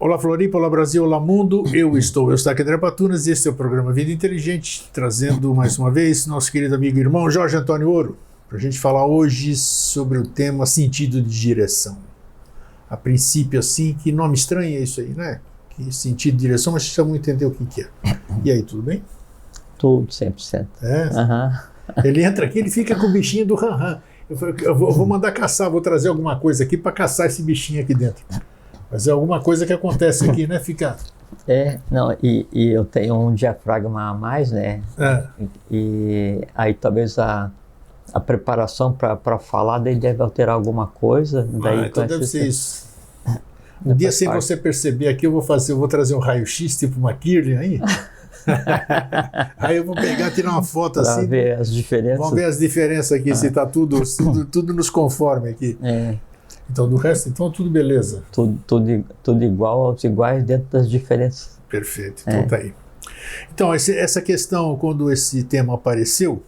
Olá Floripa, olá Brasil, olá mundo, eu estou aqui André Patunas e este é o programa Vida Inteligente, trazendo mais uma vez nosso querido amigo e irmão Jorge Antônio Ouro, para a gente falar hoje sobre o tema sentido de direção. A princípio assim, que nome estranho é isso aí, né? Que sentido de direção, mas precisamos entender o que é. E aí, tudo bem? Tudo, 100%. É? Ele entra aqui, ele fica com o bichinho do ran-ran. Eu vou mandar caçar, vou trazer alguma coisa aqui para caçar esse bichinho aqui dentro. Mas é alguma coisa que acontece aqui, né? Fica... Não, e eu tenho um diafragma a mais, né? E aí talvez a preparação para falar daí deve alterar alguma coisa. Daí então deve ser isso. Um dia sem você perceber aqui, eu vou trazer um raio-x tipo uma Kirlian aí. Aí eu vou pegar, tirar uma foto pra assim. Ver as diferenças. Vamos ver as diferenças aqui, se está tudo nos conforme aqui. Então, do resto, então tudo beleza. Tudo igual aos iguais dentro das diferenças. Perfeito, então tá aí. Então, essa questão, quando esse tema apareceu,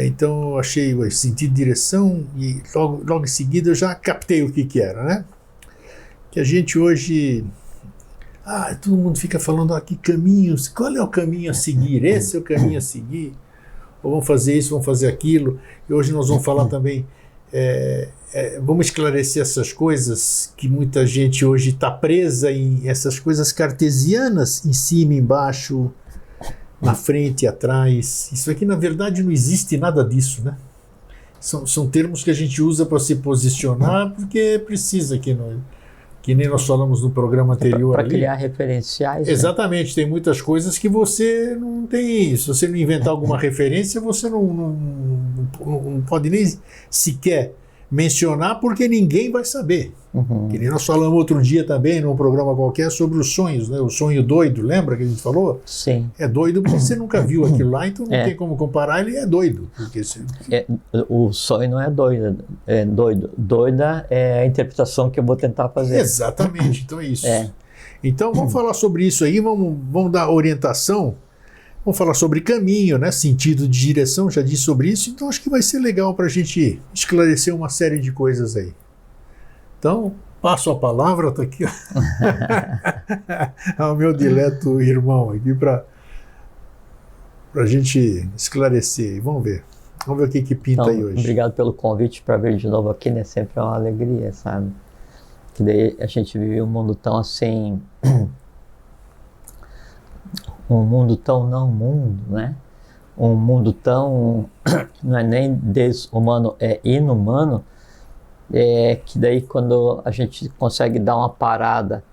então eu achei o sentido de direção e logo em seguida eu já captei o que era, né? Que a gente hoje... todo mundo fica falando que caminhos, qual é o caminho a seguir? Esse é o caminho a seguir? Ou vamos fazer isso, vamos fazer aquilo. E hoje nós vamos falar também... vamos esclarecer essas coisas que muita gente hoje está presa em essas coisas cartesianas, em cima, embaixo, na frente e atrás. Isso aqui, na verdade, não existe nada disso, né? São termos que a gente usa para se posicionar porque precisa aqui, que nem nós falamos no programa anterior. Para criar referenciais. Exatamente, né? Tem muitas coisas que você não tem. Se você não inventar alguma referência, você não pode nem sequer mencionar, porque ninguém vai saber. Que nem nós falamos outro dia também, num programa qualquer, sobre os sonhos, né? O sonho doido, lembra que a gente falou? Sim. É doido porque você nunca viu aquilo lá, então não tem como comparar, ele é doido. Porque o sonho não é doido, é doido. Doida é a interpretação que eu vou tentar fazer. Exatamente, então é isso. Então vamos falar sobre isso aí, vamos dar orientação. Vamos falar sobre caminho, né? Sentido de direção, já disse sobre isso, então acho que vai ser legal para a gente esclarecer uma série de coisas aí. Então, passo a palavra, estou aqui ao meu dileto irmão aqui para a gente esclarecer. Vamos ver o que pinta aí hoje. Obrigado pelo convite para vir de novo aqui, né? Sempre é uma alegria, sabe? Que daí a gente vive um mundo tão assim... um mundo tão não mundo, né? Um mundo tão, não é nem desumano, é inumano, que daí quando a gente consegue dar uma parada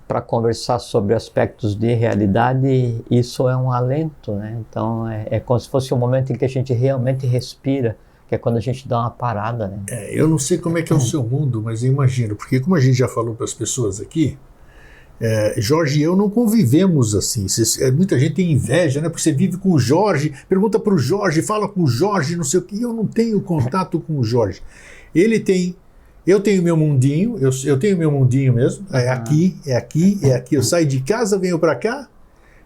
para conversar sobre aspectos de realidade, isso é um alento, né? Então é como se fosse um momento em que a gente realmente respira, que é quando a gente dá uma parada, né? Eu não sei como é que é o seu mundo, mas eu imagino, porque como a gente já falou para as pessoas aqui, Jorge e eu não convivemos assim. Muita gente tem inveja, né? Porque você vive com o Jorge, pergunta para o Jorge, fala com o Jorge, não sei o que. Eu não tenho contato com o Jorge. Eu tenho meu mundinho, eu tenho meu mundinho mesmo. É aqui. Eu saio de casa, venho para cá,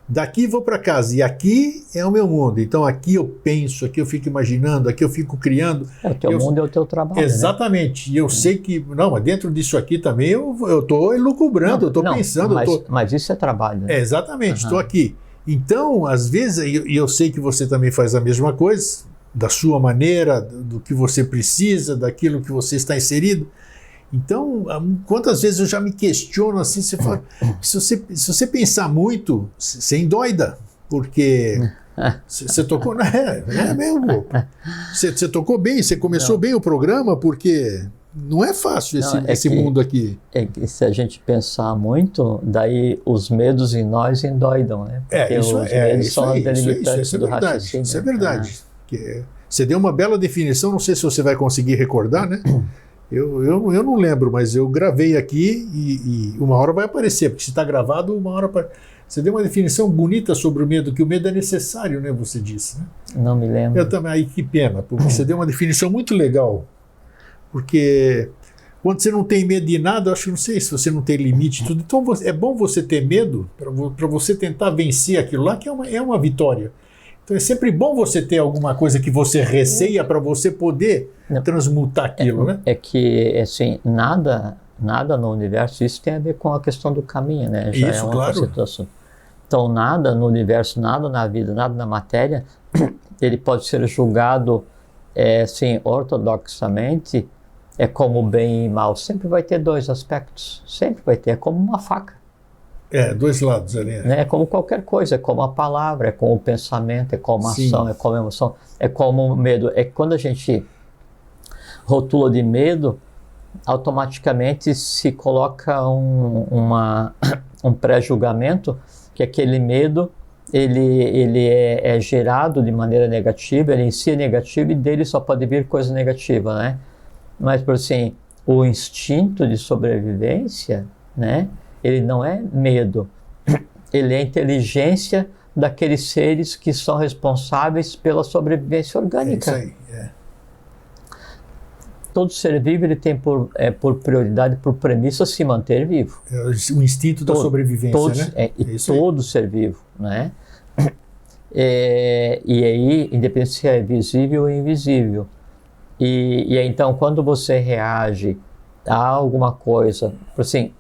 daqui vou para casa. E aqui é o meu mundo. Então aqui eu penso, aqui eu fico imaginando, aqui eu fico criando. O teu mundo é o teu trabalho. Exatamente. Né? E eu sei que, mas dentro disso aqui também eu estou elucubrando, eu estou pensando. Mas isso é trabalho. Né? Exatamente, estou aqui. Então, às vezes, e eu sei que você também faz a mesma coisa, da sua maneira, do que você precisa, daquilo que você está inserido. Então, quantas vezes eu já me questiono assim, você fala, se você pensar muito, você endoida, porque você tocou, é mesmo, você tocou bem, você começou bem o programa, porque não é fácil esse mundo aqui. É que se a gente pensar muito, daí os medos em nós endoidam, né? Porque os medos são as delimitantes do raciocínio. Isso é verdade. Você deu uma bela definição, não sei se você vai conseguir recordar, né? Eu não lembro, mas eu gravei aqui e uma hora vai aparecer, porque se está gravado, uma hora... Você deu uma definição bonita sobre o medo, que o medo é necessário, né? Você disse, né? Não me lembro. Eu também, aí que pena, porque você deu uma definição muito legal, porque quando você não tem medo de nada, eu acho que não sei se você não tem limite, tudo. Então é bom você ter medo para você tentar vencer aquilo lá, que é uma vitória. Então é sempre bom você ter alguma coisa que você receia para você poder transmutar aquilo, né? É que, assim, nada nada no universo, isso tem a ver com a questão do caminho, né? Já isso, é uma claro. situação. Então, nada no universo, nada na vida, nada na matéria, ele pode ser julgado, assim, ortodoxamente, como bem e mal. Sempre vai ter dois aspectos, sempre vai ter, é como uma faca. Dois lados ali. Né? É como qualquer coisa, é como a palavra, é como o pensamento, é como a ação, é como a emoção, é como o medo. É quando a gente rotula de medo, automaticamente se coloca um pré-julgamento que aquele medo ele é gerado de maneira negativa, ele em si é negativo e dele só pode vir coisa negativa, né? Mas, por assim, o instinto de sobrevivência, né? Ele não é medo, ele é inteligência daqueles seres que são responsáveis pela sobrevivência orgânica. É isso aí, Todo ser vivo ele tem por prioridade, por premissa, se manter vivo. O instinto da sobrevivência, né? Todo ser vivo, né? E aí, independente se é visível ou invisível. E aí, então, quando você reage a alguma coisa, assim...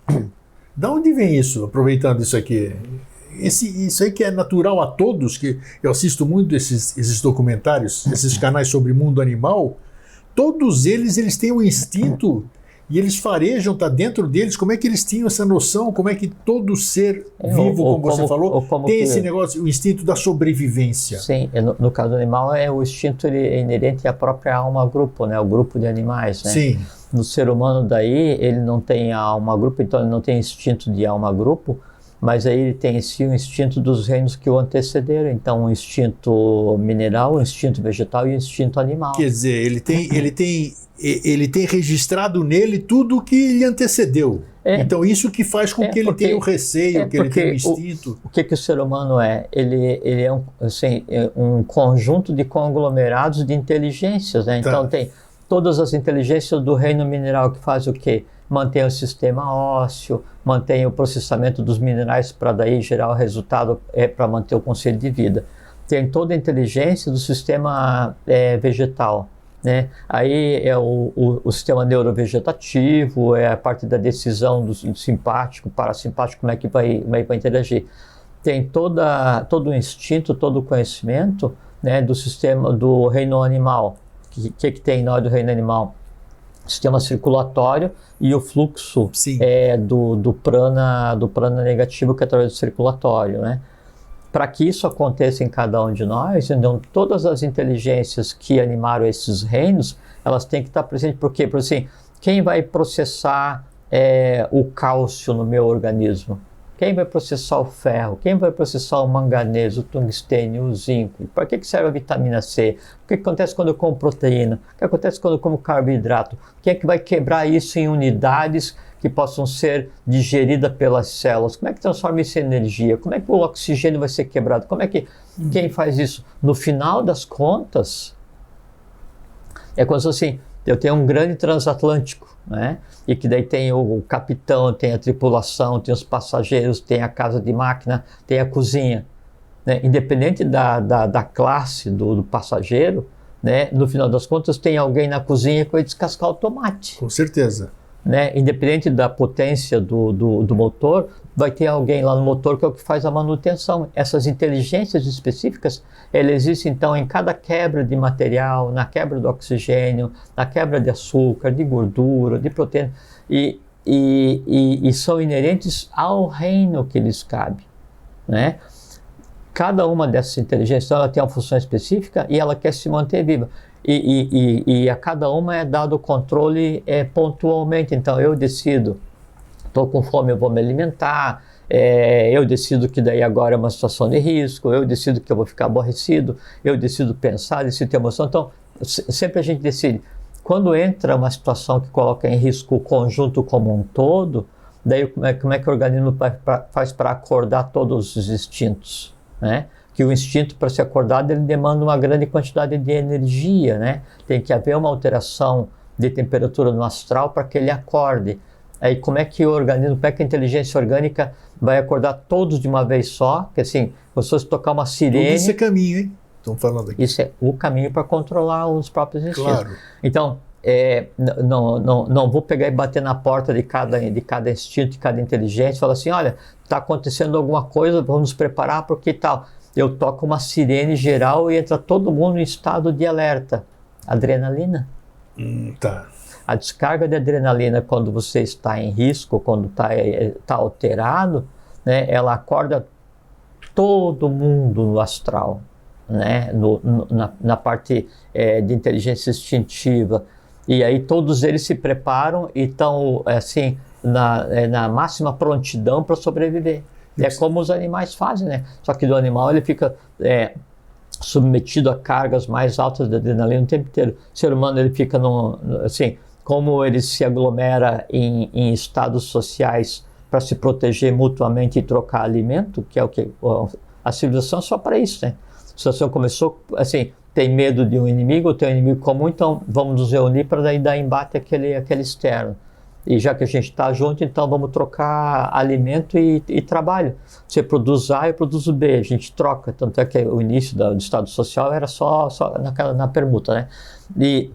Da onde vem isso, aproveitando isso aqui? Isso aí que é natural a todos, que eu assisto muito esses documentários, esses canais sobre mundo animal, todos eles têm um instinto e eles farejam, está dentro deles, como é que eles tinham essa noção, como é que todo ser vivo, como você falou, tem esse negócio, o instinto da sobrevivência. Sim, no caso do animal, o instinto ele é inerente à própria alma-grupo, né? O grupo de animais, né? Sim. No ser humano daí, ele não tem alma-grupo, então ele não tem instinto de alma-grupo, mas aí ele tem em si o instinto dos reinos que o antecederam. Então, o instinto mineral, o instinto vegetal e o instinto animal. Quer dizer, ele tem registrado nele tudo o que lhe antecedeu. Então, isso que faz com que ele tenha o receio, que ele tenha o instinto. O que o ser humano é? Ele é um conjunto de conglomerados de inteligências, né? Então, tem todas as inteligências do reino mineral que faz o quê? Mantém o sistema ósseo, mantém o processamento dos minerais para daí gerar o resultado para manter o conceito de vida. Tem toda a inteligência do sistema vegetal, né? Aí é o sistema neurovegetativo, é a parte da decisão do simpático, parasimpático, como é que vai interagir. Tem todo o instinto, todo o conhecimento, né, do sistema do reino animal. O que tem na hora do reino animal? Sistema circulatório e o fluxo do prana negativo que é através do circulatório, né? Para que isso aconteça em cada um de nós, então todas as inteligências que animaram esses reinos, elas têm que estar presentes. Por quê? Porque assim, quem vai processar o cálcio no meu organismo? Quem vai processar o ferro? Quem vai processar o manganês, o tungstênio, o zinco? Para que serve a vitamina C? O que acontece quando eu como proteína? O que acontece quando eu como carboidrato? Quem é que vai quebrar isso em unidades que possam ser digeridas pelas células? Como é que transforma isso em energia? Como é que o oxigênio vai ser quebrado? Como é que quem faz isso? No final das contas, é como se assim, eu tenho um grande transatlântico, né? E que daí tem o capitão, tem a tripulação, tem os passageiros, tem a casa de máquina, tem a cozinha, né? Independente da classe do passageiro, né? No final das contas tem alguém na cozinha que vai descascar o tomate. Com certeza. Né? Independente da potência do motor, vai ter alguém lá no motor que é o que faz a manutenção. Essas inteligências específicas, elas existem então em cada quebra de material, na quebra do oxigênio, na quebra de açúcar, de gordura, de proteína, e são inerentes ao reino que lhes cabe, né? Cada uma dessas inteligências, ela tem uma função específica e ela quer se manter viva. E a cada uma é dado o controle pontualmente. Então eu decido, estou com fome, eu vou me alimentar, eu decido que daí agora é uma situação de risco, eu decido que eu vou ficar aborrecido, eu decido pensar, decido ter emoção. Então sempre a gente decide. Quando entra uma situação que coloca em risco o conjunto como um todo, daí como é que o organismo faz para acordar todos os instintos, né? Que o instinto, para ser acordado, ele demanda uma grande quantidade de energia, né? Tem que haver uma alteração de temperatura no astral para que ele acorde. Aí como é que o organismo, como é que a inteligência orgânica vai acordar todos de uma vez só? Que assim, se fosse tocar uma sirene... Tudo isso é caminho, hein? Estão falando aqui. Isso é o caminho para controlar os próprios instintos. Claro. Então, não vou pegar e bater na porta de cada instinto, de cada inteligência, e falar assim, olha, está acontecendo alguma coisa, vamos nos preparar porque tal. Eu toco uma sirene geral e entra todo mundo em estado de alerta. Adrenalina. Tá. A descarga de adrenalina quando você está em risco, quando tá alterado, né, ela acorda todo mundo no astral, né, na parte de inteligência instintiva. E aí todos eles se preparam e estão assim, na máxima prontidão para sobreviver. É como os animais fazem, né? Só que do animal ele fica submetido a cargas mais altas de adrenalina o tempo inteiro. O ser humano ele fica assim, como ele se aglomera em estados sociais para se proteger mutuamente e trocar alimento, que é o que a civilização é só para isso, né? A civilização começou assim, tem medo de um inimigo, tem um inimigo comum, então vamos nos reunir para daí dar embate àquele externo. E já que a gente está junto, então vamos trocar alimento e trabalho. Você produz A, eu produzo B, a gente troca. Tanto é que o início do Estado Social era só na permuta, né? E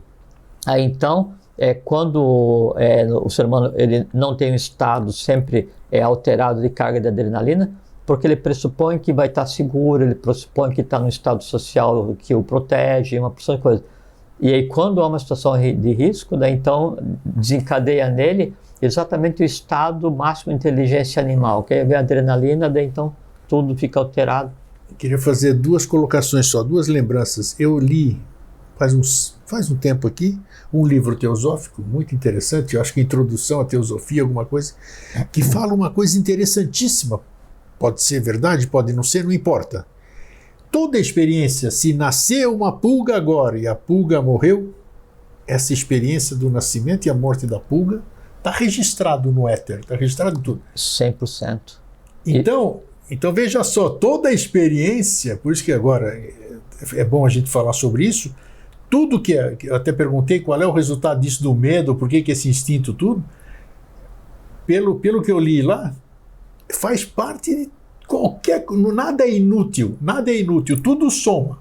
aí então, quando o ser humano ele não tem um estado sempre alterado de carga de adrenalina, porque ele pressupõe que vai estar seguro, ele pressupõe que está num estado social que o protege, uma porção de coisas. E aí, quando há uma situação de risco, daí, então, desencadeia nele exatamente o estado máximo de inteligência animal, que é a adrenalina, daí, então, tudo fica alterado. Eu queria fazer duas colocações só, duas lembranças. Eu li, faz um tempo aqui, um livro teosófico muito interessante, eu acho que Introdução à Teosofia, alguma coisa, que fala uma coisa interessantíssima. Pode ser verdade, pode não ser, não importa. Toda experiência, se nasceu uma pulga agora e a pulga morreu, essa experiência do nascimento e a morte da pulga está registrado no éter, está registrado tudo. 100%. Então veja só, toda a experiência, por isso que agora é bom a gente falar sobre isso, tudo que eu até perguntei qual é o resultado disso do medo, por que esse instinto tudo, pelo que eu li lá, faz parte de nada é inútil, tudo soma.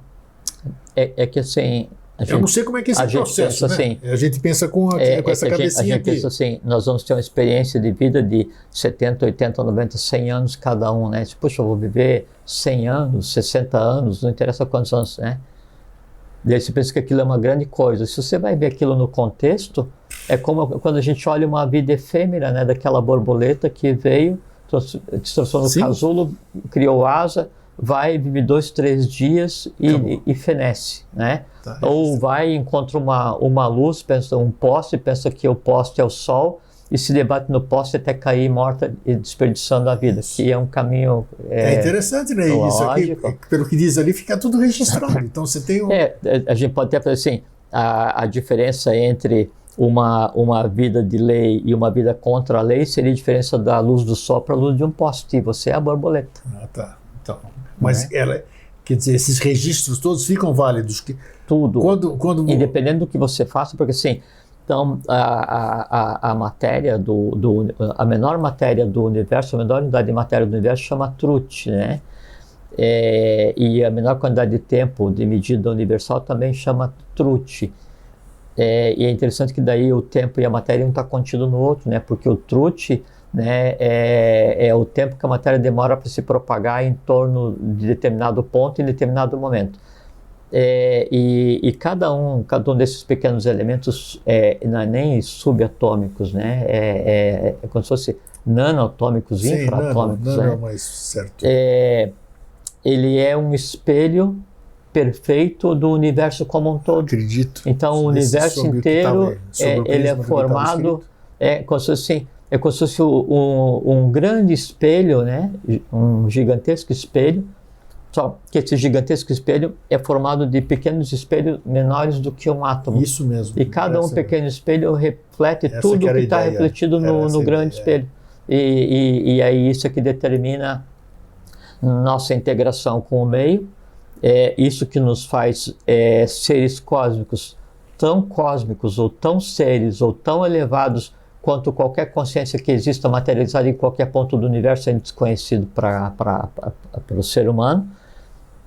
É que assim... Eu não sei como é que é esse processo, né? Assim, a gente pensa com essa cabecinha aqui. A gente pensa assim, nós vamos ter uma experiência de vida de 70, 80, 90, 100 anos cada um, né? Puxa, eu vou viver 100 anos, 60 anos, não interessa quantos anos, né? Daí você pensa que aquilo é uma grande coisa. Se você vai ver aquilo no contexto, é como quando a gente olha uma vida efêmera, né? Daquela borboleta que veio, se transformou no casulo, criou asa, vai, vive 2, 3 dias e fenece, né? Tá, ou vai, encontra uma luz, pensa um poste, pensa que o poste é o sol e se debate no poste até cair morta e desperdiçando a vida, que é um caminho é interessante, né? Lógico. Isso aqui, pelo que diz ali, fica tudo registrado. Então você tem a gente pode até fazer assim, a diferença entre uma vida de lei e uma vida contra a lei seria a diferença da luz do sol para a luz de um poste. Você é a borboleta. Ah, tá. Então, mas ela, quer dizer, esses registros todos ficam válidos? Tudo. Independente do que você faça, porque assim, então a matéria a menor matéria do universo, a menor unidade de matéria do universo chama Truth, né? E a menor quantidade de tempo de medida universal também chama Truth. E é interessante que daí o tempo e a matéria não está contido no outro, né? Porque o Truth, né, é o tempo que a matéria demora para se propagar em torno de determinado ponto em determinado momento. E cada um desses pequenos elementos não é nem subatômicos, né? É como se fosse nanoatômicos, infraatômicos. Nano, mais certo. Ele é um espelho perfeito do universo como um todo. Acredito. Então o universo inteiro ele é formado como se fosse um grande espelho, né? Um gigantesco espelho. Só que esse gigantesco espelho é formado de pequenos espelhos menores do que um átomo. Isso mesmo. E cada pequeno espelho reflete tudo que está refletido no grande espelho. E aí isso é que determina nossa integração com o meio. Isso que nos faz seres cósmicos ou tão seres ou tão elevados quanto qualquer consciência que exista materializada em qualquer ponto do universo é desconhecido para o ser humano.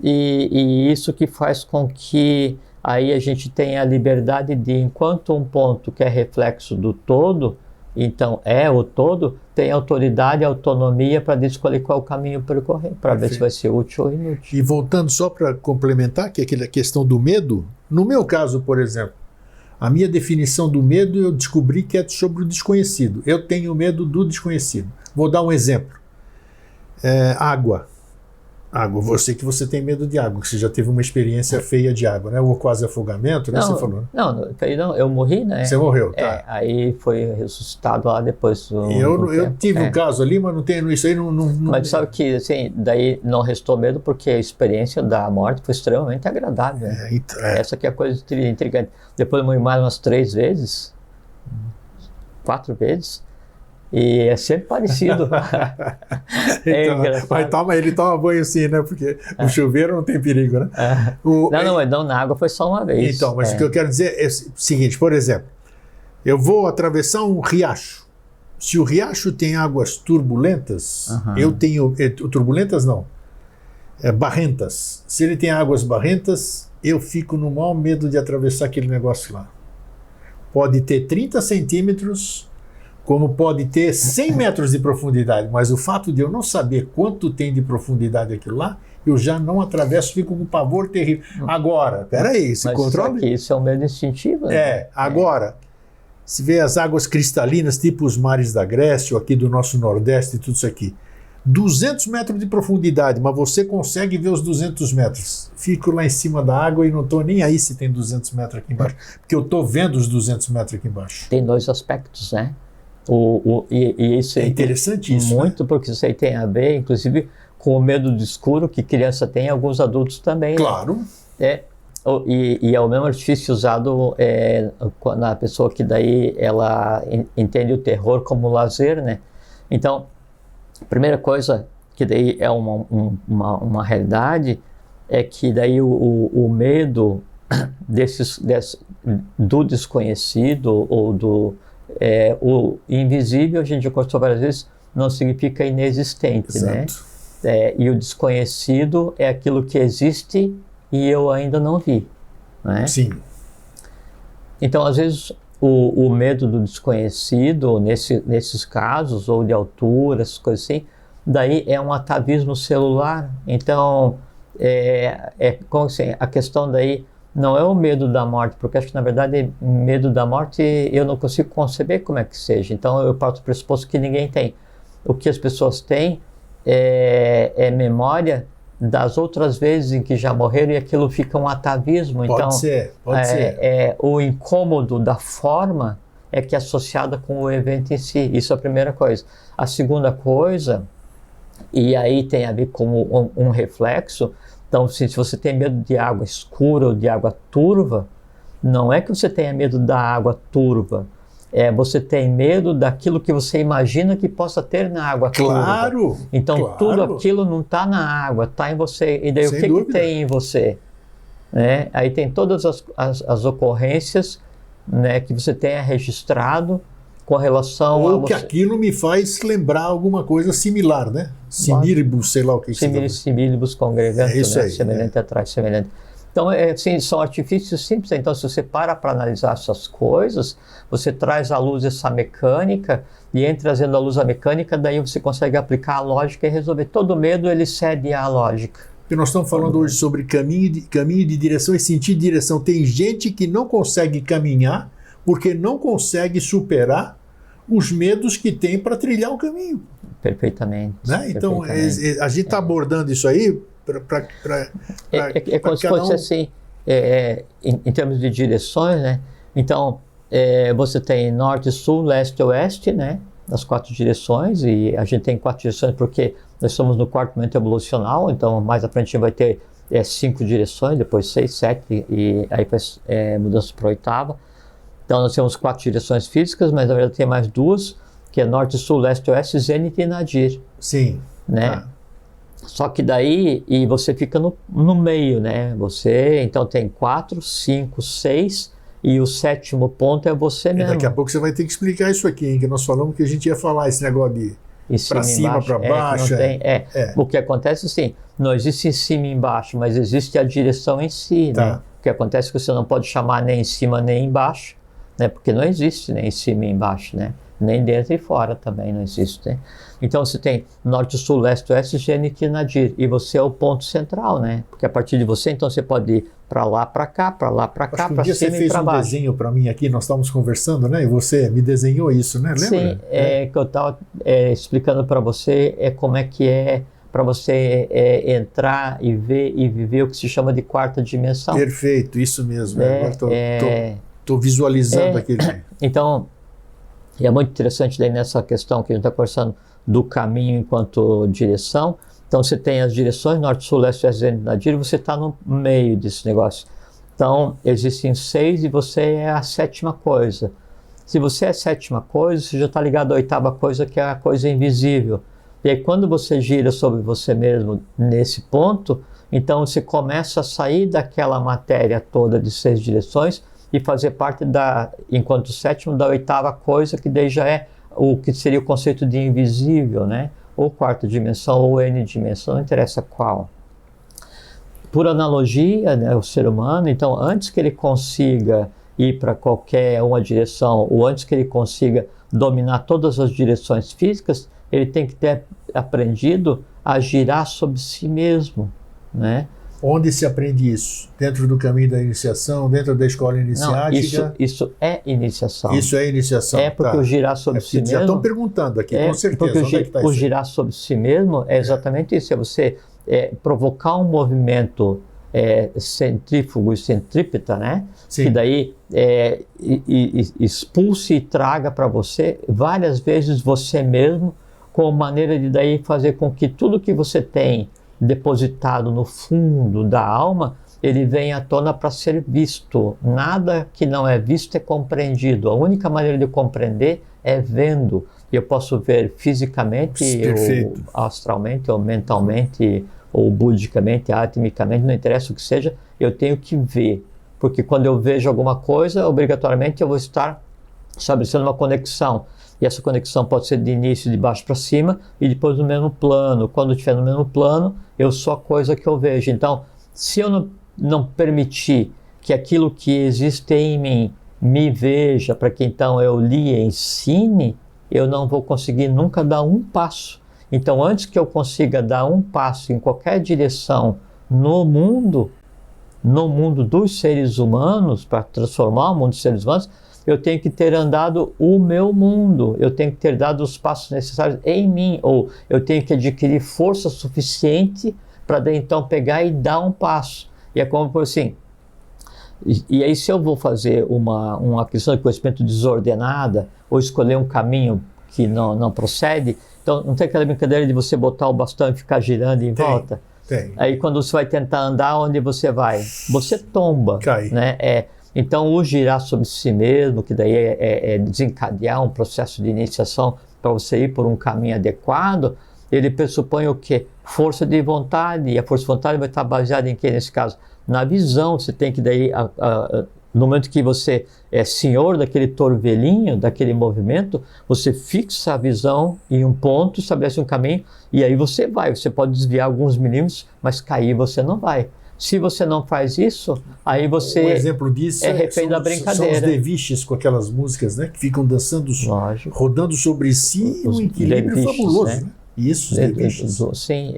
E isso que faz com que aí a gente tem a liberdade de, enquanto um ponto que é reflexo do todo, então é o todo, tem autoridade e autonomia para escolher qual é o caminho percorrer, para ver se vai ser útil ou inútil. E voltando só para complementar, que é aquela questão do medo, no meu caso, por exemplo, a minha definição do medo eu descobri que é sobre o desconhecido. Eu tenho medo do desconhecido. Vou dar um exemplo. Água. Água. Você que você tem medo de água, que você já teve uma experiência feia de água, né? Ou quase afogamento, né? Você falou. Não, eu morri, né? Você morreu, tá. Aí foi ressuscitado lá depois do eu tive um caso ali, mas não tenho isso aí. Mas sabe que, assim, daí não restou medo porque a experiência da morte foi extremamente agradável. Essa que é a coisa intrigante. Depois eu morri mais umas 3 vezes, 4 vezes. E é sempre parecido. Mas ele toma banho assim, né? Porque o chuveiro não tem perigo, né? Não, na água foi só uma vez. Então, mas o que eu quero dizer é o seguinte, por exemplo, eu vou atravessar um riacho. Se o riacho tem águas turbulentas, eu tenho... turbulentas não, barrentas. Se ele tem águas barrentas, eu fico no maior medo de atravessar aquele negócio lá. Pode ter 30 centímetros... como pode ter 100 metros de profundidade, mas o fato de eu não saber quanto tem de profundidade aquilo lá, eu já não atravesso, fico com um pavor terrível. Agora, peraí, esse controle... Isso é um medo instintivo, né? Agora, se vê as águas cristalinas, tipo os mares da Grécia, ou aqui do nosso Nordeste, tudo isso aqui, 200 metros de profundidade, mas você consegue ver os 200 metros. Fico lá em cima da água e não estou nem aí se tem 200 metros aqui embaixo, porque eu estou vendo os 200 metros aqui embaixo. Tem 2 aspectos, né? E isso é interessante isso, muito, né? Porque isso aí tem a ver, inclusive, com o medo do escuro que criança tem e alguns adultos também. Claro. Né? E é o mesmo artifício usado na pessoa que daí ela entende o terror como lazer, né? Então, a primeira coisa que daí é uma realidade é que daí o medo do desconhecido ou do o invisível, a gente já conversou várias vezes, não significa inexistente, né? E o desconhecido é aquilo que existe e eu ainda não vi, né? Sim. Então, às vezes, o medo do desconhecido, nesses casos, ou de altura, essas coisas assim, daí é um atavismo celular. Então, como assim, a questão daí não é o medo da morte, porque acho que, na verdade, medo da morte eu não consigo conceber como é que seja. Então, eu parto do pressuposto que ninguém tem. O que as pessoas têm é memória das outras vezes em que já morreram e aquilo fica um atavismo. Pode ser. O incômodo da forma é que é associada com o evento em si. Isso é a primeira coisa. A segunda coisa, e aí tem a ver com um reflexo. Então, se você tem medo de água escura ou de água turva, não é que você tenha medo da água turva, você tem medo daquilo que você imagina que possa ter na água turva. Então, tudo aquilo não está na água, está em você. E daí, o que tem em você? Né? Aí tem todas as ocorrências, né, que você tenha registrado com relação ou que aquilo me faz lembrar alguma coisa similar, né? Similibus, sei lá o que é. Similibus congregante, isso aí, semelhante atrás semelhante. Então, assim, são artifícios simples. Então, se você para analisar essas coisas, você traz à luz essa mecânica, e em trazendo à luz a mecânica, daí você consegue aplicar a lógica e resolver. Todo medo, ele cede à lógica. E nós estamos falando hoje sobre caminho de direção e sentir direção. Tem gente que não consegue caminhar porque não consegue superar os medos que tem para trilhar o caminho. Perfeitamente. Né? Então, a gente está abordando isso aí para como se fosse assim, em termos de direções, né? Então, você tem norte, sul, leste e oeste, né? As 4 direções, e a gente tem 4 direções porque nós estamos no 4º momento evolucional, então mais à frente a gente vai ter 5 direções, depois 6, 7, e aí faz mudança para a 8ª. Então nós temos 4 direções físicas, mas na verdade tem mais 2, que é norte, sul, leste, oeste, zênite e nadir. Sim. Né? Só que daí, e você fica no meio, né? Você, então tem 4, 5, 6, e o 7º ponto é você mesmo. Daqui a pouco você vai ter que explicar isso aqui, hein? Que nós falamos que a gente ia falar esse negócio de para cima, para baixo. O que acontece assim, não existe em cima e embaixo, mas existe a direção em si, né? que acontece é que você não pode chamar nem em cima nem embaixo, né? Porque não existe nem em cima e embaixo, né? Nem dentro e fora também não existe, né? Então você tem norte, sul, leste, oeste, Gênito e Nadir, e você é o ponto central, né? Porque a partir de você, então você pode ir para lá, para cá, para lá, para cá, para cima e para baixo. Você fez um desenho para mim aqui, nós estávamos conversando, né? E você me desenhou isso, né? Lembra? Sim, que eu estava explicando para você como é que é para você entrar e ver e viver o que se chama de quarta dimensão. Perfeito, isso mesmo. Agora estou visualizando aquele. Então, é muito interessante daí nessa questão que a gente está conversando do caminho enquanto direção. Então você tem as direções, norte, sul, leste, oeste, Gênito e Nadir, e você está no meio desse negócio. Então existem 6 e você é a 7ª coisa. Se você é a 7ª coisa, você já está ligado à 8ª coisa, que é a coisa invisível. E aí quando você gira sobre você mesmo nesse ponto, então você começa a sair daquela matéria toda de 6 direções e fazer parte enquanto 7º, da 8ª coisa, que daí já é o que seria o conceito de invisível, né? Ou quarta dimensão, ou N dimensão, não interessa qual. Por analogia, né, o ser humano, então, antes que ele consiga ir para qualquer uma direção, ou antes que ele consiga dominar todas as direções físicas, ele tem que ter aprendido a girar sobre si mesmo, né? Onde se aprende isso? Dentro do caminho da iniciação, dentro da escola iniciática? Não, isso é iniciação. Isso é iniciação. É porque o girar sobre si mesmo... Já estão perguntando aqui, com certeza. Porque onde é que tá isso? O girar sobre si mesmo é exatamente isso. É você provocar um movimento centrífugo e centrípeta, né? Sim. Que daí expulse e traga para você várias vezes você mesmo, com maneira de daí fazer com que tudo que você tem depositado no fundo da alma, ele vem à tona para ser visto. Nada que não é visto é compreendido. A única maneira de compreender é vendo. E eu posso ver fisicamente, ou astralmente, ou mentalmente, ou budicamente, atmicamente, não interessa o que seja, eu tenho que ver. Porque quando eu vejo alguma coisa, obrigatoriamente eu vou estar estabelecendo uma conexão. E essa conexão pode ser de início, de baixo para cima, e depois no mesmo plano. Quando estiver no mesmo plano, eu sou a coisa que eu vejo. Então, se eu não permitir que aquilo que existe em mim me veja, para que então eu lhe ensine, eu não vou conseguir nunca dar um passo. Então, antes que eu consiga dar um passo em qualquer direção no mundo dos seres humanos, para transformar o mundo dos seres humanos, eu tenho que ter andado o meu mundo, eu tenho que ter dado os passos necessários em mim, ou eu tenho que adquirir força suficiente para daí então pegar e dar um passo. E é como por assim, e aí se eu vou fazer uma aquisição de conhecimento desordenada, ou escolher um caminho que não procede, então não tem aquela brincadeira de você botar o bastão e ficar girando em volta? Tem. Aí quando você vai tentar andar, onde você vai? Você tomba. Cai. Né? Então, o girar sobre si mesmo, que daí é desencadear um processo de iniciação para você ir por um caminho adequado, ele pressupõe o quê? Força de vontade. E a força de vontade vai estar baseada em quê, nesse caso? Na visão. Você tem que daí, no momento que você é senhor daquele torvelinho, daquele movimento, você fixa a visão em um ponto, estabelece um caminho, e aí você vai. Você pode desviar alguns milímetros, mas cair você não vai. Se você não faz isso, aí você um exemplo disso refém da brincadeira. São os deviches com aquelas músicas, né, que ficam dançando, rodando sobre si, um equilíbrio fabuloso. Né? Isso, os deviches. Sim,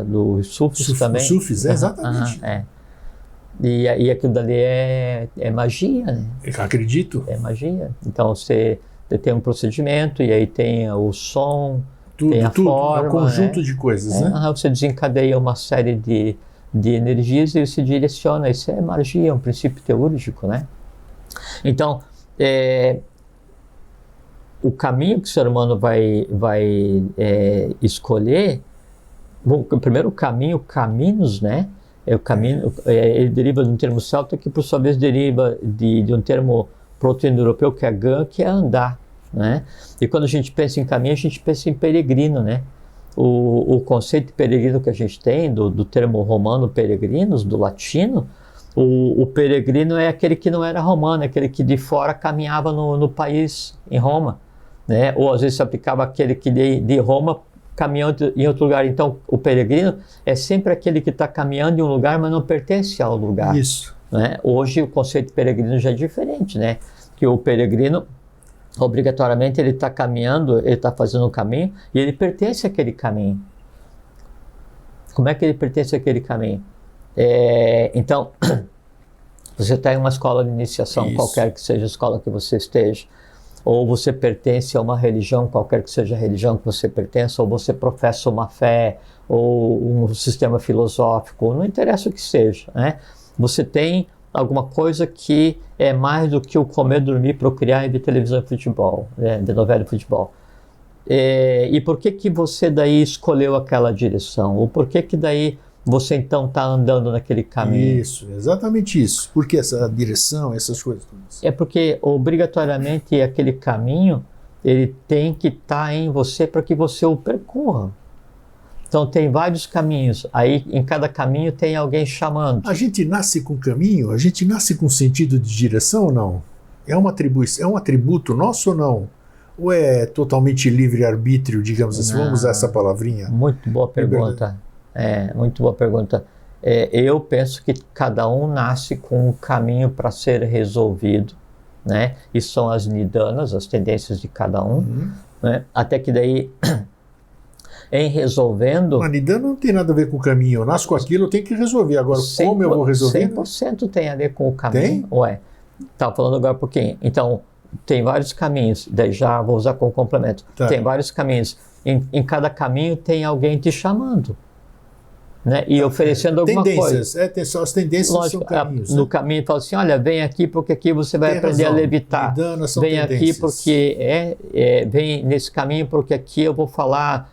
do Sufis também. Sufis, exatamente. E aquilo dali é magia, né? Eu acredito. É magia. Então você tem um procedimento, e aí tem o som, tem a forma. Um conjunto de coisas, né? Você desencadeia uma série de energias e se direciona. Isso é magia, é um princípio teúrgico, né? Então, o caminho que o ser humano vai escolher, bom, primeiro o caminho, caminhos, né? O caminho, ele deriva de um termo celta que, por sua vez, deriva de um termo proto-indo-europeu, que é gan, que é andar, né? E quando a gente pensa em caminho, a gente pensa em peregrino, né? O conceito de peregrino que a gente tem, do termo romano peregrinos, do latino, o peregrino é aquele que não era romano, é aquele que de fora caminhava no país, em Roma, né? Ou às vezes se aplicava aquele que de Roma caminhando em outro lugar. Então o peregrino é sempre aquele que está caminhando em um lugar, mas não pertence ao lugar. Isso. né? Hoje o conceito de peregrino já é diferente, né? Que o peregrino, obrigatoriamente, ele está caminhando, ele está fazendo um caminho e ele pertence àquele caminho. Como é que ele pertence àquele caminho? Então, você está em uma escola de iniciação, Isso. qualquer que seja a escola que você esteja, ou você pertence a uma religião, qualquer que seja a religião que você pertença, ou você professa uma fé, ou um sistema filosófico, não interessa o que seja, né? Você tem alguma coisa que é mais do que o comer, dormir, procriar e ver televisão e futebol, de novela e futebol. E por que você daí escolheu aquela direção? Ou por que daí você então está andando naquele caminho? Isso, exatamente isso. Por que essa direção, essas coisas todas? É porque obrigatoriamente aquele caminho, ele tem que estar em você para que você o percorra. Então tem vários caminhos, aí em cada caminho tem alguém chamando. A gente nasce com caminho? A gente nasce com sentido de direção ou não? É uma atribuição, é um atributo nosso ou não? Ou é totalmente livre-arbítrio, digamos assim? Vamos usar essa palavrinha? Muito boa pergunta. Muito boa pergunta. Eu penso que cada um nasce com um caminho para ser resolvido, né? Isso são as nidanas, as tendências de cada um, né? Até que daí, em resolvendo... A nidana não tem nada a ver com o caminho. Eu nasço com aquilo, eu tenho que resolver. Agora, como eu vou resolver? 100% tem a ver com o caminho. Tem? Ué, estava falando agora um pouquinho. Então, tem vários caminhos, daí já vou usar como complemento. Tá. Tem vários caminhos. Em cada caminho tem alguém te chamando, né? E oferecendo alguma tendências. coisa. Tem só as tendências. Lógico, são caminhos. no caminho fala assim, olha, vem aqui porque aqui você vai aprender a levitar. Vem aqui porque vem nesse caminho porque aqui eu vou falar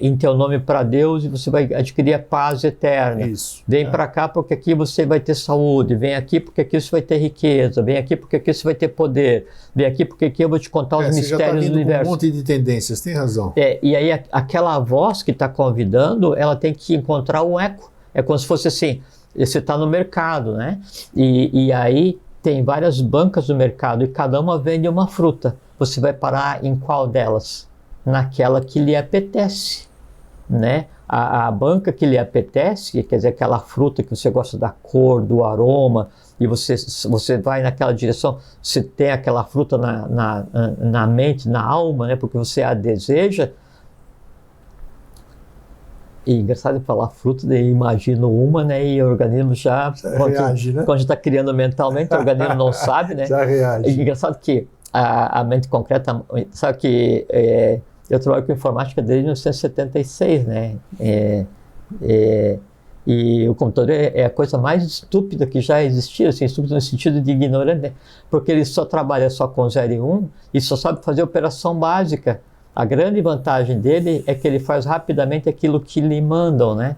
em teu nome para Deus e você vai adquirir a paz eterna. Isso. Vem para cá porque aqui você vai ter saúde. Vem aqui porque aqui você vai ter riqueza. Vem aqui porque aqui você vai ter poder. Vem aqui porque aqui eu vou te contar os mistérios do universo. Um monte de tendências, tem razão. E aí aquela voz que está convidando, ela tem que encontrar um eco. É como se fosse assim, você está no mercado, né? E aí tem várias bancas no mercado e cada uma vende uma fruta. Você vai parar em qual delas? Naquela que lhe apetece, né? A banca que lhe apetece, quer dizer, aquela fruta que você gosta da cor, do aroma, e você vai naquela direção, você tem aquela fruta na mente, na alma, né? Porque você a deseja. E engraçado falar fruta, daí imagino uma, né? E o organismo já reage, né? Quando a gente está criando mentalmente, o organismo não sabe, né? Já reage. E engraçado que a mente concreta, sabe que eu trabalho com informática desde 1976, né? E o computador é a coisa mais estúpida que já existia, assim, estúpido no sentido de ignorante, né? Porque ele só trabalha só com 0 e 1 e só sabe fazer operação básica. A grande vantagem dele é que ele faz rapidamente aquilo que lhe mandam, né?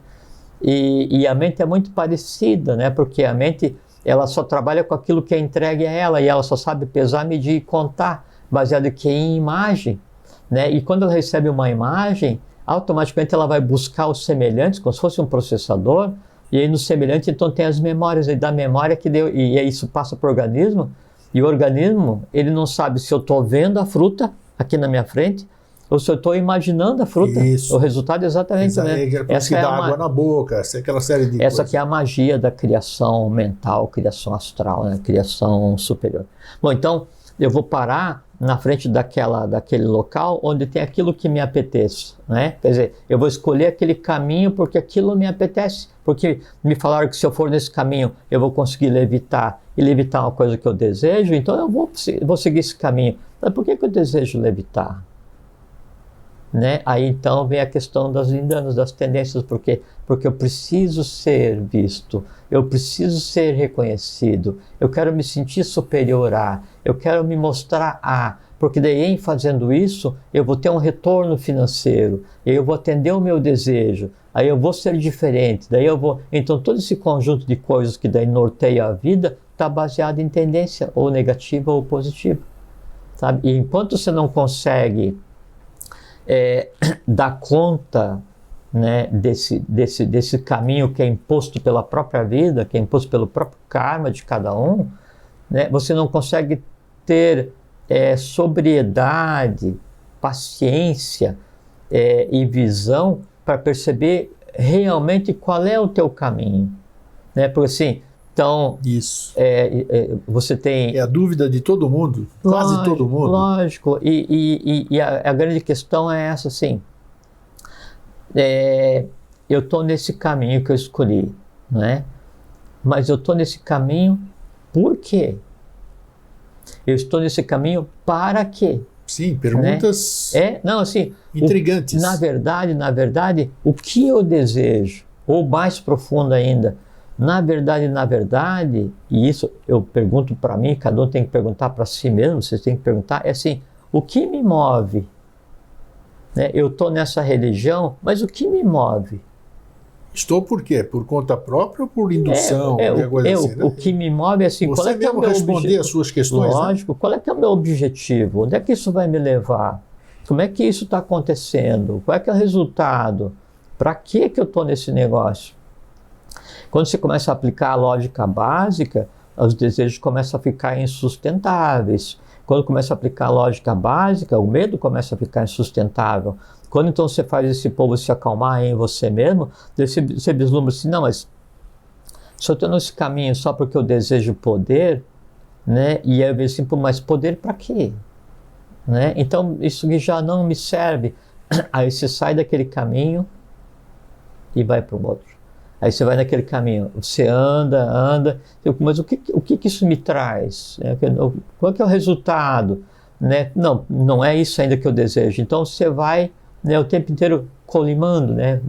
E a mente é muito parecida, né? Porque a mente, ela só trabalha com aquilo que é entregue a ela e ela só sabe pesar, medir e contar, baseado em imagem, né? E quando ela recebe uma imagem, automaticamente ela vai buscar os semelhantes, como se fosse um processador, e aí no semelhante então tem as memórias, e da memória que deu, e isso passa para o organismo, e o organismo, ele não sabe se eu estou vendo a fruta aqui na minha frente, ou se eu estou imaginando a fruta. Isso. O resultado é exatamente o mesmo. Essa dá água na boca, aquela série de Essa coisas. aqui é a magia da criação mental, criação astral, né? Criação superior. Bom, então eu vou parar na frente daquele local onde tem aquilo que me apetece, né? Quer dizer, eu vou escolher aquele caminho porque aquilo me apetece, porque me falaram que se eu for nesse caminho eu vou conseguir levitar, e levitar é uma coisa que eu desejo, então eu vou seguir esse caminho. Mas por que eu desejo levitar? Né? Aí então vem a questão das lindanas, das tendências, porque eu preciso ser visto, eu preciso ser reconhecido, eu quero me sentir superior a, eu quero me mostrar a, porque daí em fazendo isso eu vou ter um retorno financeiro, eu vou atender o meu desejo, aí eu vou ser diferente, daí eu vou, então todo esse conjunto de coisas que daí norteia a vida está baseado em tendência, ou negativa ou positiva, sabe? E enquanto você não consegue dar conta, né, desse caminho que é imposto pela própria vida, que é imposto pelo próprio karma de cada um, né, você não consegue ter sobriedade, paciência e visão para perceber realmente qual é o teu caminho, né? Porque assim, Então, Isso. você tem... É a dúvida de todo mundo, quase todo mundo. Lógico, e a grande questão é essa, assim, eu estou nesse caminho que eu escolhi, né? Mas eu estou nesse caminho por quê? Eu estou nesse caminho para quê? Sim, perguntas Não, assim, intrigantes. Na verdade, o que eu desejo? Ou mais profundo ainda, na verdade, e isso eu pergunto para mim, cada um tem que perguntar para si mesmo, vocês têm que perguntar, é assim, o que me move? Né? Eu estou nessa religião, mas o que me move? Estou por quê? Por conta própria ou por indução? O que me move é assim, você qual é que é o meu responder objetivo? as suas questões, Lógico, né? Qual é que é o meu objetivo? Onde é que isso vai me levar? Como é que isso está acontecendo? Qual é que é o resultado? Para que eu estou nesse negócio? Quando você começa a aplicar a lógica básica, os desejos começam a ficar insustentáveis. Quando começa a aplicar a lógica básica, o medo começa a ficar insustentável. Quando então você faz esse povo se acalmar em você mesmo, você vislumbra assim, não, mas se eu estou nesse caminho só porque eu desejo poder, né? E aí eu vejo assim, mas poder para quê? Né? Então isso já não me serve. Aí você sai daquele caminho e vai para o outro. Aí você vai naquele caminho, você anda, mas o que isso me traz? Qual que é o resultado? Né? Não é isso ainda que eu desejo. Então você vai, né, o tempo inteiro colimando, né,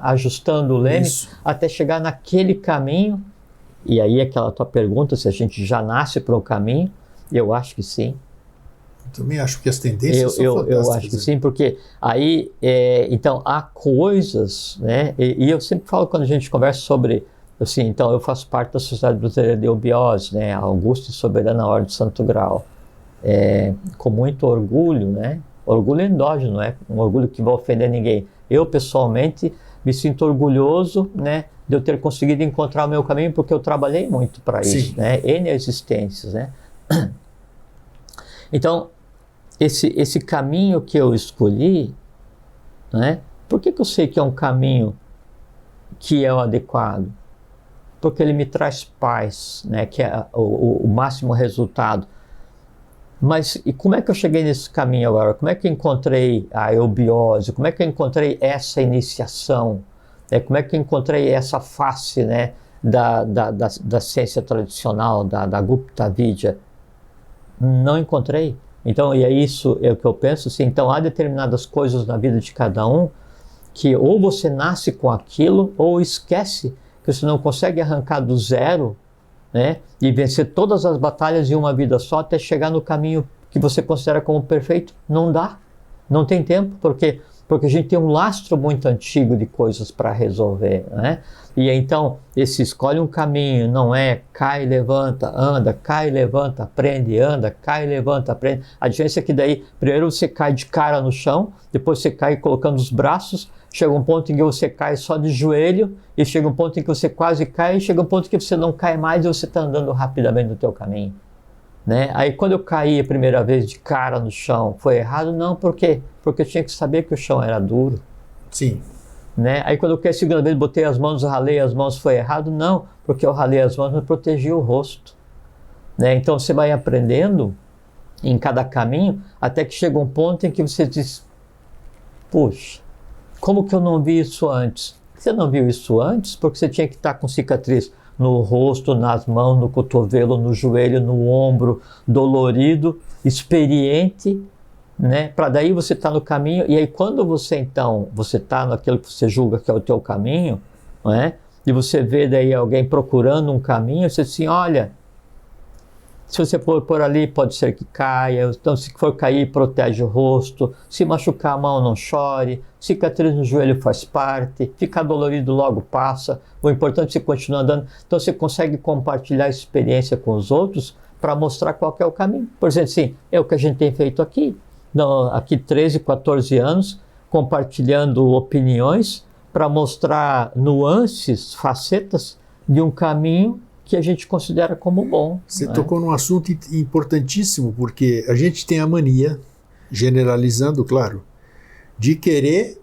ajustando o leme, até chegar naquele caminho. E aí aquela tua pergunta, se a gente já nasce para o caminho, eu acho que sim. Também acho que as tendências são fantásticas. Eu acho que sim, porque aí, então, há coisas, né, e eu sempre falo quando a gente conversa sobre, assim, então eu faço parte da Sociedade Brasileira de Eubiose, né, Augusta e Soberana Ordem do Santo Grau, com muito orgulho, né, orgulho endógeno, não é um orgulho que vai ofender ninguém. Eu, pessoalmente, me sinto orgulhoso, né, de eu ter conseguido encontrar o meu caminho, porque eu trabalhei muito para isso, né, N existências, né. Então, esse caminho que eu escolhi, né? Por que eu sei que é um caminho que é o adequado? Porque ele me traz paz, né? Que é o máximo resultado. Mas e como é que eu cheguei nesse caminho agora? Como é que eu encontrei a eubiose? Como é que eu encontrei essa iniciação? Como é que eu encontrei essa face, né? Da ciência tradicional, da Gupta Vidya? Não encontrei. Então, e é isso o que eu penso, assim, então há determinadas coisas na vida de cada um que ou você nasce com aquilo ou esquece, que você não consegue arrancar do zero, né, e vencer todas as batalhas em uma vida só até chegar no caminho que você considera como perfeito. Não dá, não tem tempo, porque a gente tem um lastro muito antigo de coisas para resolver, né? E então, esse escolhe um caminho, não é cai, levanta, anda, cai, levanta, aprende, anda, cai, levanta, aprende. A diferença é que daí, primeiro você cai de cara no chão, depois você cai colocando os braços, chega um ponto em que você cai só de joelho, e chega um ponto em que você quase cai, e chega um ponto em que você não cai mais e você está andando rapidamente no teu caminho. Né? Aí quando eu caí a primeira vez de cara no chão, foi errado? Não, por quê? Porque eu tinha que saber que o chão era duro. Sim. Né? Aí quando eu caí a segunda vez, botei as mãos, ralei as mãos, foi errado? Não, porque eu ralei as mãos, mas protegi o rosto. Né? Então você vai aprendendo em cada caminho, até que chega um ponto em que você diz, puxa, como que eu não vi isso antes? Você não viu isso antes porque você tinha que estar com cicatriz no rosto, nas mãos, no cotovelo, no joelho, no ombro, dolorido, experiente, né? Para daí você estar no caminho, e aí quando você então, você está naquilo que você julga que é o teu caminho, né? E você vê daí alguém procurando um caminho, você diz assim, olha, se você for por ali, pode ser que caia, então se for cair, protege o rosto, se machucar a mão, não chore, cicatriz no joelho faz parte, ficar dolorido logo passa, o importante é você continuar andando, então você consegue compartilhar a experiência com os outros para mostrar qual que é o caminho. Por exemplo, assim, é o que a gente tem feito aqui, aqui 13, 14 anos, compartilhando opiniões para mostrar nuances, facetas de um caminho que a gente considera como bom. Você tocou num assunto importantíssimo, porque a gente tem a mania, generalizando, claro, de querer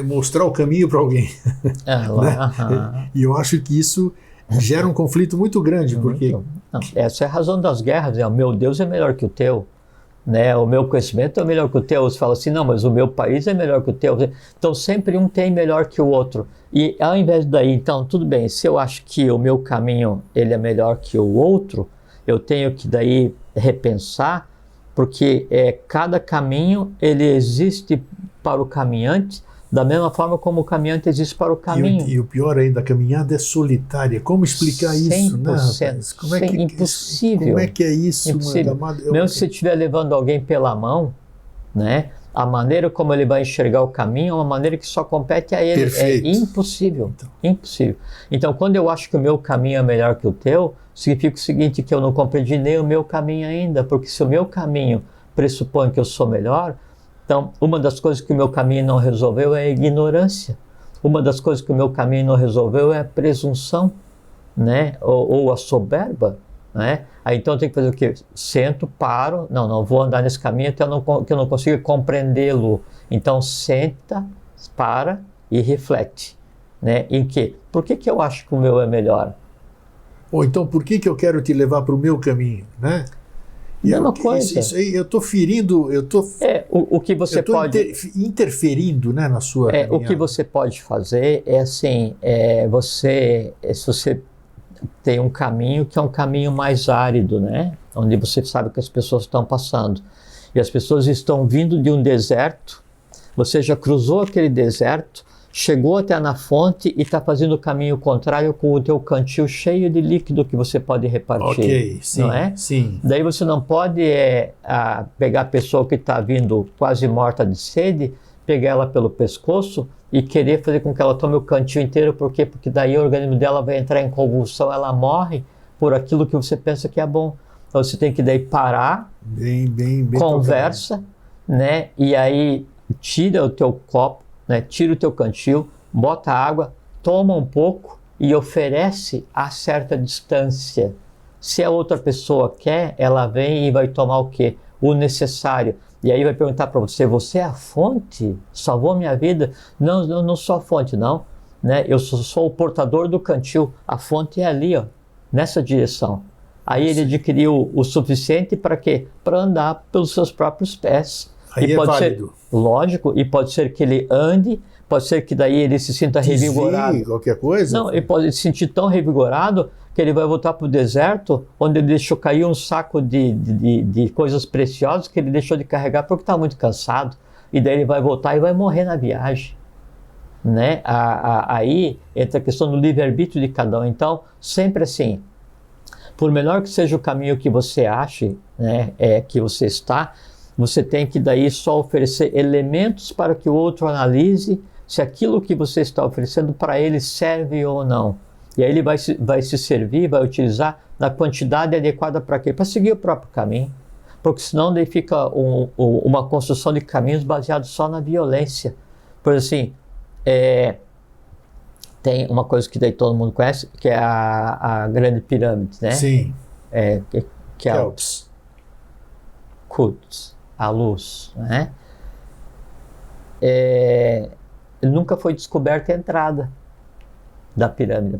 mostrar o caminho para alguém. Né? E eu acho que isso Gera um conflito muito grande, porque... Não, essa é a razão das guerras, né? O meu Deus é melhor que o teu, né? O meu conhecimento é melhor que o teu. Você fala assim, não, mas o meu país é melhor que o teu. Então sempre um tem melhor que o outro. E ao invés daí, então, tudo bem, se eu acho que o meu caminho ele é melhor que o outro, eu tenho que daí repensar, porque cada caminho ele existe para o caminhante, da mesma forma como o caminhante existe para o caminho. E o pior ainda, a caminhada é solitária. Como explicar isso, né, rapaz? Como é que, impossível. Como é que é isso, impossível. Mesmo se você estiver levando alguém pela mão, né, a maneira como ele vai enxergar o caminho é uma maneira que só compete a ele. Perfeito. É impossível. Impossível. Então, quando eu acho que o meu caminho é melhor que o teu, significa o seguinte, que eu não compreendi nem o meu caminho ainda, porque se o meu caminho pressupõe que eu sou melhor, então, uma das coisas que o meu caminho não resolveu é a ignorância. Uma das coisas que o meu caminho não resolveu é a presunção, né? Ou a soberba, né? Aí então eu tenho que fazer o quê? Sento, paro, não vou andar nesse caminho até que eu não consiga compreendê-lo. Então senta, para e reflete, né? Em quê? Por que eu acho que o meu é melhor? Ou então, por que eu quero te levar para o meu caminho, né? Mesma coisa. Isso aí, eu estou ferindo, o que você pode... interferindo, né, na sua caminhada. O que você pode fazer é assim, se você tem um caminho que é um caminho mais árido, né, onde você sabe que as pessoas estão passando, e as pessoas estão vindo de um deserto, você já cruzou aquele deserto, chegou até na fonte e está fazendo o caminho contrário com o teu cantil cheio de líquido que você pode repartir. Ok, sim, não é? Sim. Daí você não pode pegar a pessoa que está vindo quase morta de sede, pegar ela pelo pescoço e querer fazer com que ela tome o cantil inteiro. Por quê? Porque daí o organismo dela vai entrar em convulsão, ela morre por aquilo que você pensa que é bom. Então você tem que daí parar, bem conversa, né? E aí tira o teu copo, né? Tira o teu cantil, bota água, toma um pouco e oferece a certa distância. Se a outra pessoa quer, ela vem e vai tomar o quê? O necessário. E aí vai perguntar para você, você é a fonte? Salvou minha vida? Não, eu não sou a fonte, não. Né? Eu sou o portador do cantil. A fonte é ali, ó, nessa direção. Aí ele adquiriu o suficiente para quê? Para andar pelos seus próprios pés. Aí e pode ser, lógico, e pode ser que ele ande, pode ser que daí ele se sinta revigorado. Qualquer coisa? Não, ele pode se sentir tão revigorado que ele vai voltar para o deserto, onde ele deixou cair um saco de coisas preciosas que ele deixou de carregar porque está muito cansado. E daí ele vai voltar e vai morrer na viagem. Né? Aí entra a questão do livre-arbítrio de cada um. Então, sempre assim, por melhor que seja o caminho que você ache, né, que você está, você tem que daí só oferecer elementos para que o outro analise se aquilo que você está oferecendo para ele serve ou não. E aí ele vai se servir, vai utilizar na quantidade adequada para quê? Para seguir o próprio caminho. Porque senão daí fica uma construção de caminhos baseados só na violência. Por assim, tem uma coisa que daí todo mundo conhece, que é a Grande Pirâmide, né? Sim. Que é Kelps. Quds, a luz, né? Nunca foi descoberta a entrada da pirâmide.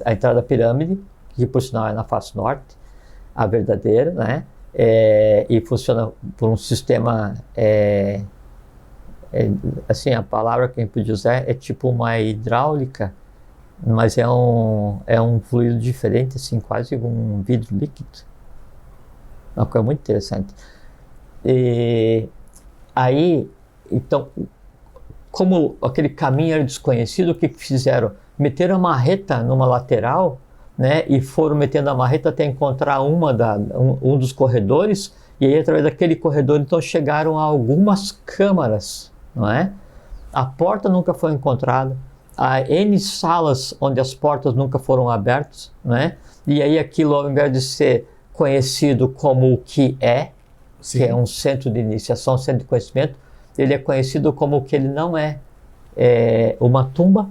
A entrada da pirâmide, que por sinal é na face norte, a verdadeira, né? E funciona por um sistema, assim, a palavra que a gente podia usar é tipo uma hidráulica, mas é um fluido diferente, assim, quase um vidro líquido. Uma coisa muito interessante. E aí, então, como aquele caminho era desconhecido, o que fizeram? Meteram a marreta numa lateral, né, e foram metendo a marreta até encontrar um dos corredores, e aí através daquele corredor então chegaram a algumas câmaras, não é? A porta nunca foi encontrada, há N salas onde as portas nunca foram abertas, não é? E aí aquilo, ao invés de ser conhecido como o que é, Sim. que é um centro de iniciação, centro de conhecimento, ele é conhecido como o que ele não é, uma tumba,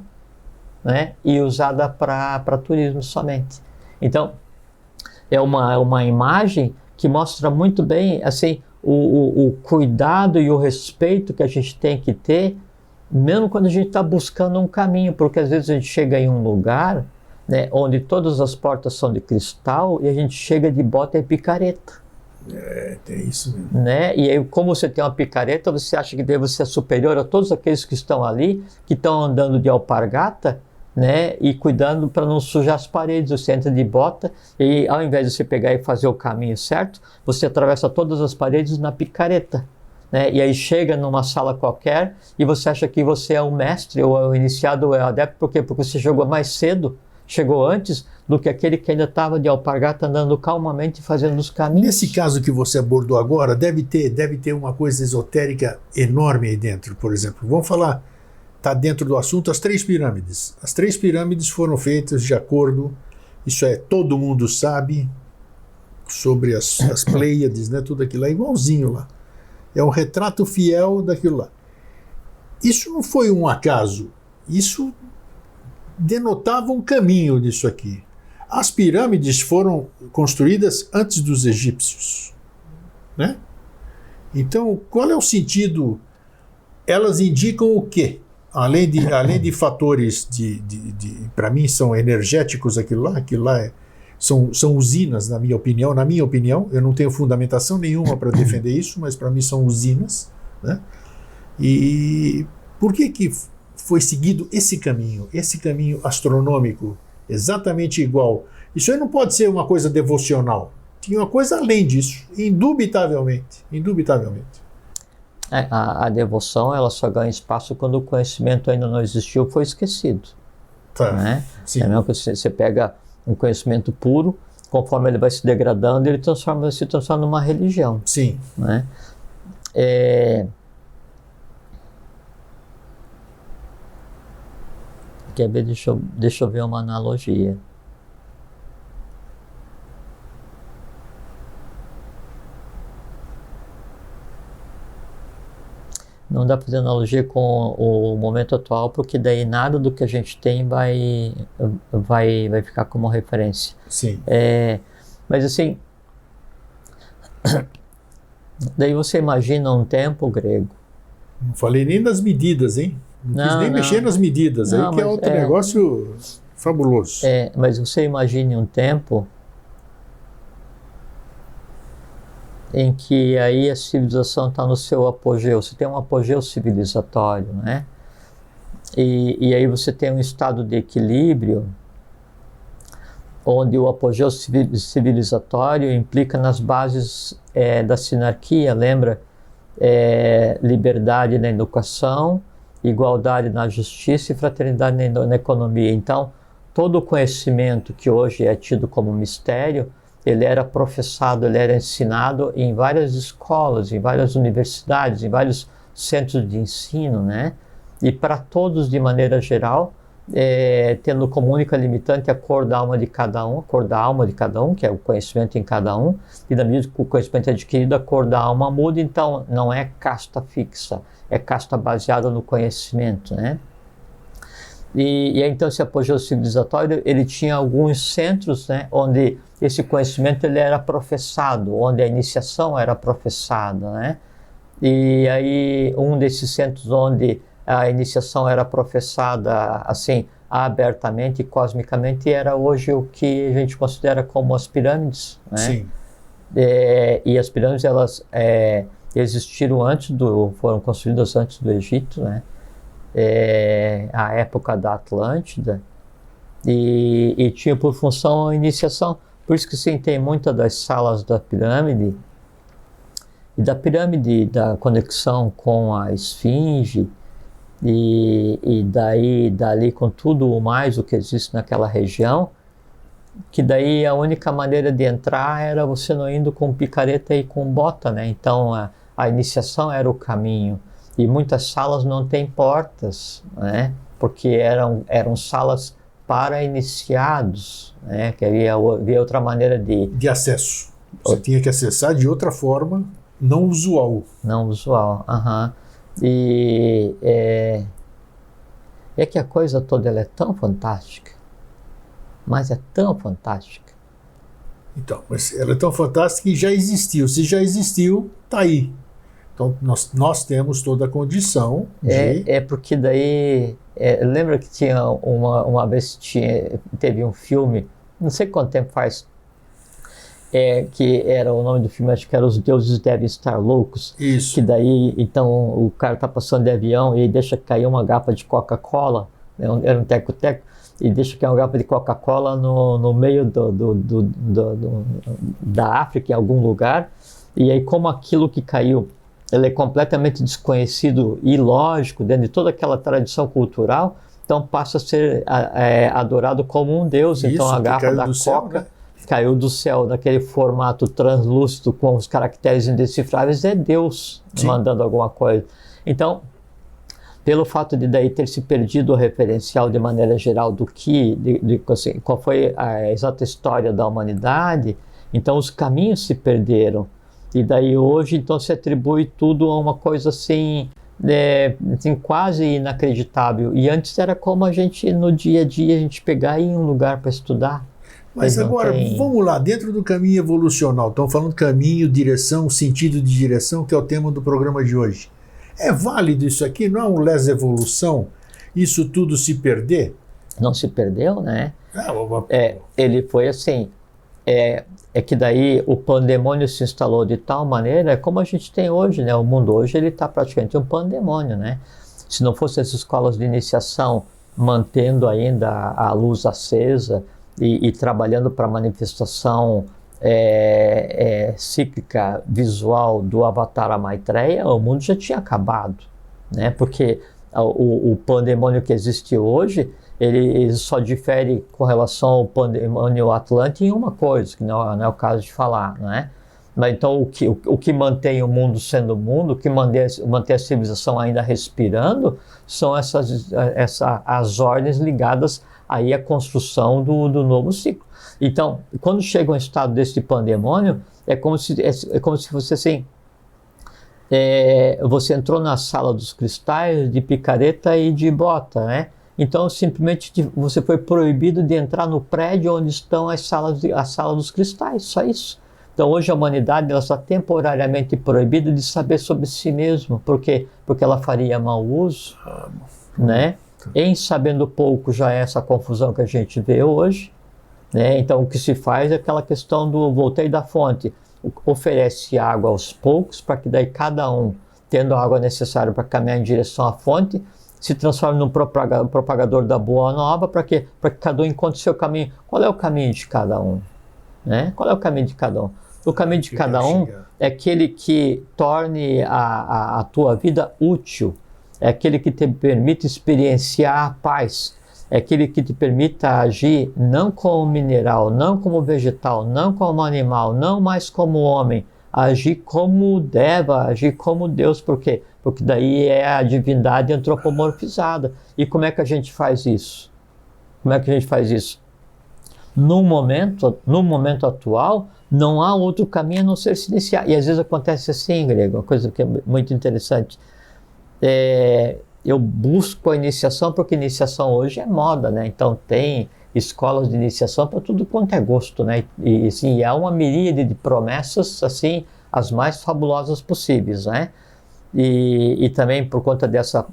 né, e usada para turismo somente. Então, é uma imagem que mostra muito bem assim, o cuidado e o respeito que a gente tem que ter, mesmo quando a gente está buscando um caminho, porque às vezes a gente chega em um lugar, né, onde todas as portas são de cristal e a gente chega de bota e picareta. Tem isso mesmo. Né? E aí, como você tem uma picareta, você acha que deve ser superior a todos aqueles que estão ali, que estão andando de alpargata, né? E cuidando para não sujar as paredes. Você entra de bota e ao invés de você pegar e fazer o caminho certo, você atravessa todas as paredes na picareta. Né? E aí chega numa sala qualquer e você acha que você é o mestre, ou é o iniciado, ou é o adepto. Por quê? Porque você chegou mais cedo, chegou antes do que aquele que ainda estava de alpargata andando calmamente fazendo os caminhos. Nesse caso que você abordou agora, deve ter uma coisa esotérica enorme aí dentro, por exemplo. Vamos falar, está dentro do assunto, as 3 pirâmides. As 3 pirâmides foram feitas de acordo, isso é, todo mundo sabe, sobre as Pleiades, né, tudo aquilo é igualzinho lá. É um retrato fiel daquilo lá. Isso não foi um acaso, isso denotava um caminho disso aqui. As pirâmides foram construídas antes dos egípcios, né? Então, qual é o sentido? Elas indicam o quê? Além de fatores para mim são energéticos, aquilo lá são usinas, na minha opinião, eu não tenho fundamentação nenhuma para defender isso, mas para mim são usinas, né? E por que foi seguido esse caminho astronômico, exatamente igual? Isso aí não pode ser uma coisa devocional. Tinha uma coisa além disso, indubitavelmente. A devoção, ela só ganha espaço quando o conhecimento ainda não existiu, foi esquecido. Tá. Né? Sim. É mesmo que você pega um conhecimento puro, conforme ele vai se degradando, ele se transforma numa religião. Sim. Né? Quer ver? Deixa eu ver uma analogia. Não dá para fazer analogia com o momento atual, porque daí nada do que a gente tem vai ficar como referência. Sim. Mas assim, daí você imagina um tempo grego. Não falei nem das medidas, hein? Não quis nem mexer nas medidas, aí que é outro negócio fabuloso. Mas você imagine um tempo em que aí a civilização está no seu apogeu. Você tem um apogeu civilizatório, né? E aí você tem um estado de equilíbrio onde o apogeu civilizatório implica nas bases da sinarquia, lembra? Liberdade na educação, igualdade na justiça e fraternidade na economia. Então, todo o conhecimento que hoje é tido como mistério, ele era professado, ele era ensinado em várias escolas, em várias universidades, em vários centros de ensino, né? E para todos, de maneira geral, tendo como única limitante a cor da alma de cada um, que é o conhecimento em cada um, e da medida que o conhecimento é adquirido, a cor da alma muda, então não é casta fixa, é casta baseada no conhecimento, né? E então esse apogeu civilizatório, ele tinha alguns centros, né, onde esse conhecimento ele era professado, onde a iniciação era professada, né? E aí um desses centros onde a iniciação era professada assim abertamente e cosmicamente era hoje o que a gente considera como as pirâmides, né? Sim. E as pirâmides, elas existiram foram construídas antes do Egito, né? A época da Atlântida, e tinha por função a iniciação. Por isso que sim, tem muitas das salas da pirâmide, e da conexão com a esfinge, e dali com tudo o mais o que existe naquela região, que daí a única maneira de entrar era você não indo com picareta e com bota, né? Então a iniciação era o caminho. E muitas salas não têm portas, né? Porque eram salas para iniciados, né? Que havia outra maneira de acesso. Você tinha que acessar de outra forma, não usual. Não usual, aham. E é que a coisa toda ela é tão fantástica, mas é tão fantástica. Então, mas ela é tão fantástica que já existiu. Se já existiu, tá aí. Então, nós temos toda a condição de... Porque daí... lembra que tinha uma vez teve um filme, não sei quanto tempo faz, que era o nome do filme, acho que era Os Deuses Devem Estar Loucos. Isso. Que daí, então, o cara tá passando de avião e deixa cair uma garrafa de Coca-Cola, né, era um teco-teco, e deixa cair uma garrafa de Coca-Cola no meio da África, em algum lugar, e aí como aquilo que caiu, ele é completamente desconhecido e ilógico dentro de toda aquela tradição cultural, então passa a ser adorado como um deus. Isso, então a garrafa da Coca céu, né? Caiu do céu naquele formato translúcido com os caracteres indecifráveis, é Deus Sim. mandando alguma coisa. Então, pelo fato de daí ter se perdido o referencial de maneira geral do que, assim, qual foi a exata história da humanidade, então os caminhos se perderam. E daí hoje então se atribui tudo a uma coisa assim, assim quase inacreditável. E antes era como a gente no dia a dia a gente pegar e ir em um lugar para estudar. Mas agora, vamos lá, dentro do caminho evolucional, estamos falando caminho, direção, sentido de direção, que é o tema do programa de hoje. É válido isso aqui? Não é um les-evolução? Isso tudo se perder? Não se perdeu, né? Ele foi assim... É que daí o pandemônio se instalou de tal maneira, como a gente tem hoje, né? O mundo hoje ele está praticamente um pandemônio, né? Se não fossem as escolas de iniciação mantendo ainda a luz acesa e trabalhando para a manifestação cíclica visual do Avatar Maitreya, o mundo já tinha acabado, né? Porque o pandemônio que existe hoje, ele só difere com relação ao pandemônio Atlante em uma coisa, que não é o caso de falar, né? Mas então o que mantém o mundo sendo o mundo, o que mantém a civilização ainda respirando, são as ordens ligadas aí à construção do novo ciclo. Então, quando chega um estado desse pandemônio, é como se fosse assim, você entrou na sala dos cristais de picareta e de bota, né? Então, simplesmente você foi proibido de entrar no prédio onde estão a sala dos cristais, só isso. Então, hoje a humanidade ela está temporariamente proibida de saber sobre si mesma. Por quê? Porque ela faria mau uso, né? Em sabendo pouco já é essa confusão que a gente vê hoje, né? Então, o que se faz é aquela questão do voltei da fonte. Oferece água aos poucos para que daí cada um, tendo a água necessária para caminhar em direção à fonte, se transforme num propagador da boa nova, para que cada um encontre o seu caminho. Qual é o caminho de cada um? Né? Qual é o caminho de cada um? O caminho de cada um é aquele que torne a tua vida útil, é aquele que te permite experienciar a paz, é aquele que te permita agir não como mineral, não como vegetal, não como animal, não mais como homem, agir como Deva, agir como Deus. Por quê? Porque daí é a divindade antropomorfizada. E como é que a gente faz isso? Como é que a gente faz isso? No momento atual, não há outro caminho a não ser se iniciar. E às vezes acontece assim, Grego, uma coisa que é muito interessante. Eu busco a iniciação porque iniciação hoje é moda, né? Então tem escolas de iniciação para tudo quanto é gosto, né? E assim, há uma miríade de promessas, assim, as mais fabulosas possíveis, né? E também por conta dessa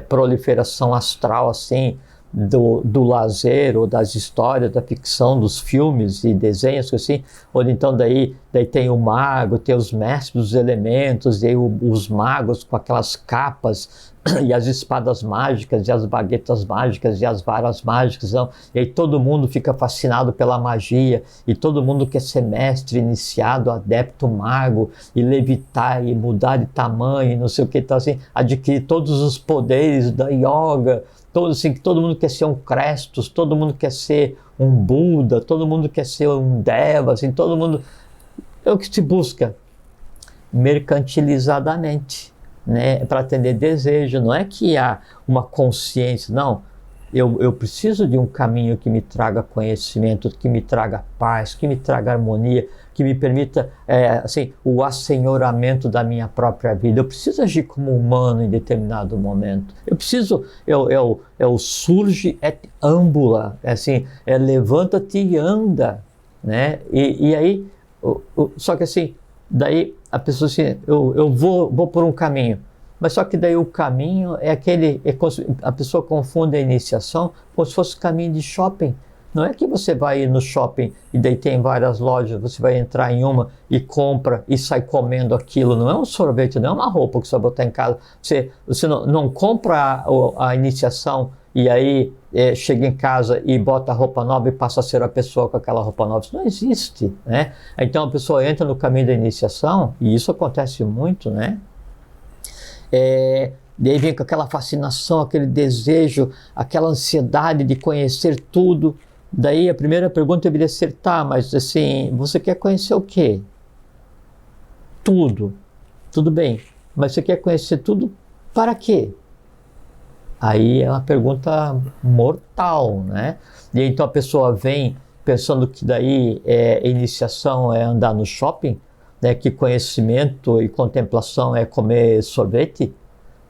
proliferação astral, assim, do lazer, ou das histórias, da ficção, dos filmes e desenhos, assim, onde então daí tem o mago, tem os mestres dos elementos, e aí os magos com aquelas capas, e as espadas mágicas, e as baguetas mágicas, e as varas mágicas, não? E aí todo mundo fica fascinado pela magia, e todo mundo quer ser mestre, iniciado, adepto, mago, e levitar, e mudar de tamanho, e não sei o que, então assim, adquirir todos os poderes da yoga, todo mundo quer ser um Crestos, todo mundo quer ser um Buda, todo mundo quer ser um Deva, assim, todo mundo... É o que se busca mercantilizadamente, né, para atender desejo. Não é que há uma consciência, não. Eu preciso de um caminho que me traga conhecimento, que me traga paz, que me traga harmonia, que me permita assim, o assenhoramento da minha própria vida. Eu preciso agir como humano em determinado momento. Eu preciso, o surge et ambula, assim, levanta-te e anda, né? E aí, só que assim, daí a pessoa assim, eu vou por um caminho. Mas só que daí o caminho é aquele, a pessoa confunde a iniciação como se fosse caminho de shopping. Não é que você vai ir no shopping e daí tem várias lojas, você vai entrar em uma e compra e sai comendo aquilo. Não é um sorvete, não é uma roupa que você vai botar em casa. Você não compra a iniciação e aí chega em casa e bota a roupa nova e passa a ser a pessoa com aquela roupa nova. Isso não existe, né? Então a pessoa entra no caminho da iniciação, e isso acontece muito, né? Daí vem com aquela fascinação, aquele desejo, aquela ansiedade de conhecer tudo. Daí a primeira pergunta deveria ser, tá, mas assim, você quer conhecer o quê? Tudo. Tudo bem, mas você quer conhecer tudo para quê? Aí é uma pergunta mortal, né? E então a pessoa vem pensando que daí iniciação é andar no shopping, né? Que conhecimento e contemplação é comer sorvete,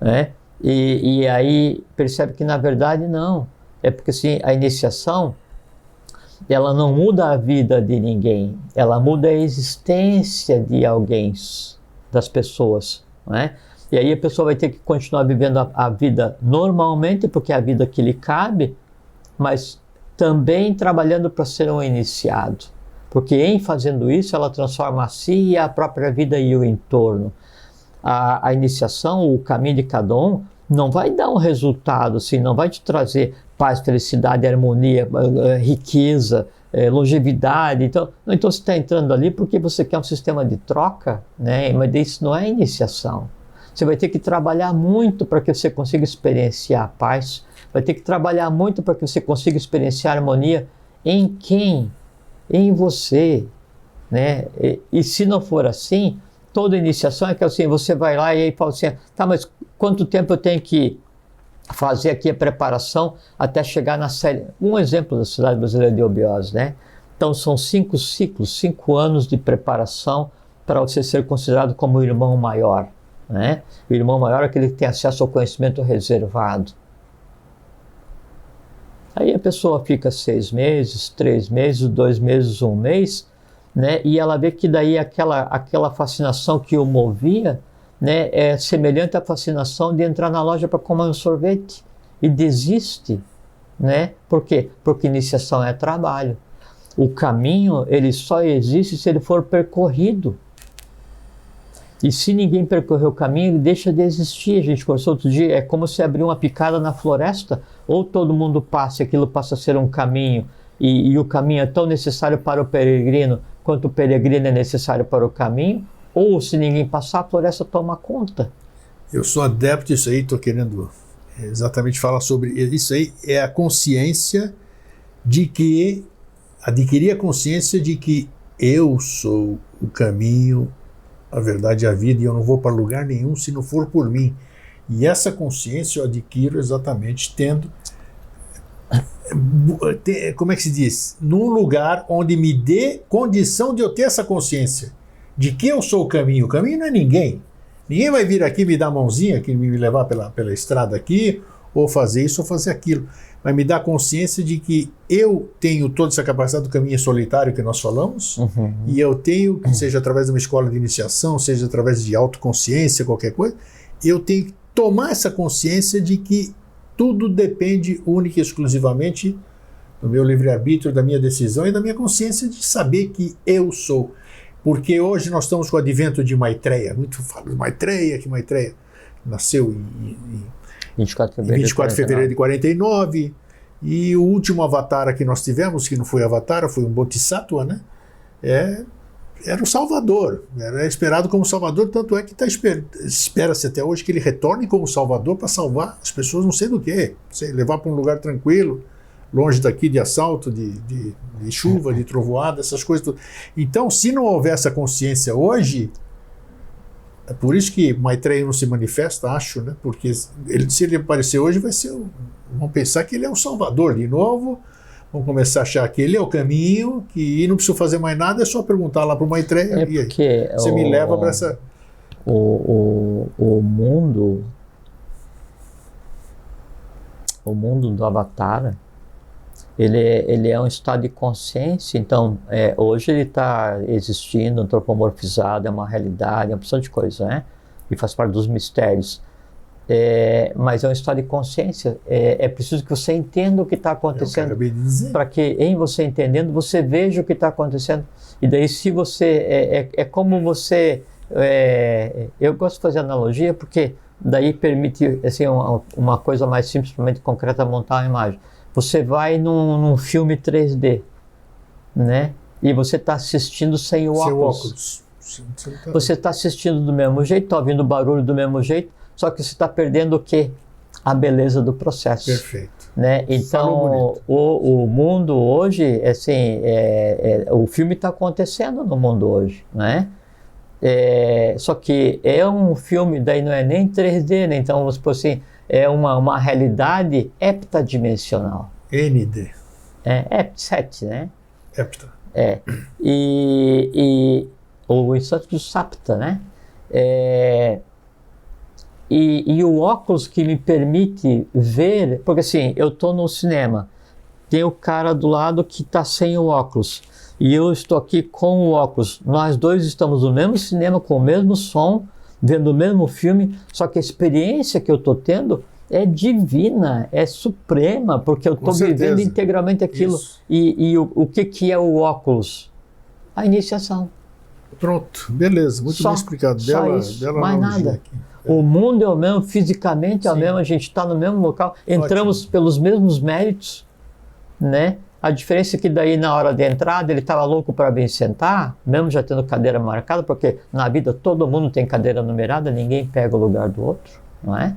né? E aí percebe que na verdade não. É porque assim, a iniciação, ela não muda a vida de ninguém, ela muda a existência de alguém, das pessoas, né? E aí a pessoa vai ter que continuar vivendo a vida normalmente, porque é a vida que lhe cabe, mas também trabalhando para ser um iniciado. Porque em fazendo isso, ela transforma a si e a própria vida e o entorno. A iniciação, o caminho de cada um, não vai dar um resultado, assim, não vai te trazer paz, felicidade, harmonia, riqueza, longevidade. Então você está entrando ali porque você quer um sistema de troca, né? Mas isso não é iniciação. Você vai ter que trabalhar muito para que você consiga experienciar a paz, vai ter que trabalhar muito para que você consiga experienciar a harmonia em quem? Em você, né? E se não for assim, toda iniciação é que assim, você vai lá e aí fala assim, tá, mas quanto tempo eu tenho que fazer aqui a preparação até chegar na série? Um exemplo da Sociedade Brasileira de Obiose, né? Então são 5 ciclos, 5 anos de preparação para você ser considerado como o irmão maior, né? O irmão maior é aquele que tem acesso ao conhecimento reservado. Aí a pessoa fica 6 meses, 3 meses, 2 meses, 1 mês, né? E ela vê que daí aquela fascinação que o movia, né, é semelhante à fascinação de entrar na loja para comer um sorvete e desiste, né? Por quê? Porque iniciação é trabalho. O caminho, ele só existe se ele for percorrido. E se ninguém percorrer o caminho, ele deixa de existir. A gente conversou outro dia, é como se abrir uma picada na floresta, ou todo mundo passa e aquilo passa a ser um caminho, e o caminho é tão necessário para o peregrino, quanto o peregrino é necessário para o caminho, ou se ninguém passar, a floresta toma conta. Eu sou adepto disso aí, estou querendo exatamente falar sobre isso aí, é a consciência de que, adquirir a consciência de que eu sou o caminho, a verdade e a vida, e eu não vou para lugar nenhum se não for por mim. E essa consciência eu adquiro exatamente tendo, como é que se diz? Num lugar onde me dê condição de eu ter essa consciência de que eu sou o caminho. O caminho não é ninguém. Ninguém vai vir aqui me dar a mãozinha, que me levar pela estrada aqui, ou fazer isso ou fazer aquilo. Mas me dá consciência de que eu tenho toda essa capacidade do caminho solitário que nós falamos, e eu tenho, seja através de uma escola de iniciação, seja através de autoconsciência, qualquer coisa, eu tenho que tomar essa consciência de que tudo depende única e exclusivamente do meu livre-arbítrio, da minha decisão e da minha consciência de saber que eu sou. Porque hoje nós estamos com o advento de Maitreya. Muito falo de Maitreya, que Maitreya nasceu em 24 de fevereiro de 49. E o último avatar que nós tivemos, que não foi avatar, foi um Bodhisattva, né? Era o Salvador. Era esperado como Salvador, tanto é que espera-se até hoje que ele retorne como Salvador para salvar as pessoas não sei do quê. Levar para um lugar tranquilo, longe daqui de assalto, de chuva, de trovoada, essas coisas. Então, se não houver essa consciência hoje, é por isso que Maitreya não se manifesta, acho, né? Porque se ele aparecer hoje, vão pensar que ele é o Salvador de novo, vão começar a achar que ele é o caminho, que não precisa fazer mais nada, é só perguntar lá para o Maitreya, e aí, você me leva para essa... O mundo do Avatar, Ele é um estado de consciência, então hoje ele está existindo, antropomorfizado, é uma realidade, é uma opção de coisa, né? E faz parte dos mistérios. Mas é um estado de consciência. É preciso que você entenda o que está acontecendo, para que em você entendendo, você veja o que está acontecendo. E daí se você... É como você... eu gosto de fazer analogia porque daí permite assim, uma coisa mais simplesmente concreta, montar uma imagem. Você vai num filme 3D, né? E você está assistindo sem o óculos. Você está assistindo do mesmo jeito, está ouvindo barulho do mesmo jeito, só que você está perdendo o quê? A beleza do processo. Perfeito. Né? Então, o mundo hoje, assim, o filme está acontecendo no mundo hoje, né? Só que é um filme, daí não é nem 3D, né? Então, vamos supor assim, é uma realidade heptadimensional. ND. 7, né? Hepta. O instante do Sapta, né? E o óculos que me permite ver, porque assim, eu estou no cinema, tem o cara do lado que está sem o óculos, e eu estou aqui com o óculos. Nós dois estamos no mesmo cinema, com o mesmo som, vendo o mesmo filme, só que a experiência que eu estou tendo é divina, é suprema, porque eu estou vivendo integralmente aquilo. E o que é o óculos? A iniciação. Pronto, beleza, muito bem explicado. Bela mais nada. Aqui. O mundo é o mesmo, fisicamente é o mesmo, a gente está no mesmo local, entramos pelos mesmos méritos, né? A diferença é que daí na hora de entrada ele estava louco para vir sentar, mesmo já tendo cadeira marcada, porque na vida todo mundo tem cadeira numerada, ninguém pega o lugar do outro, não é?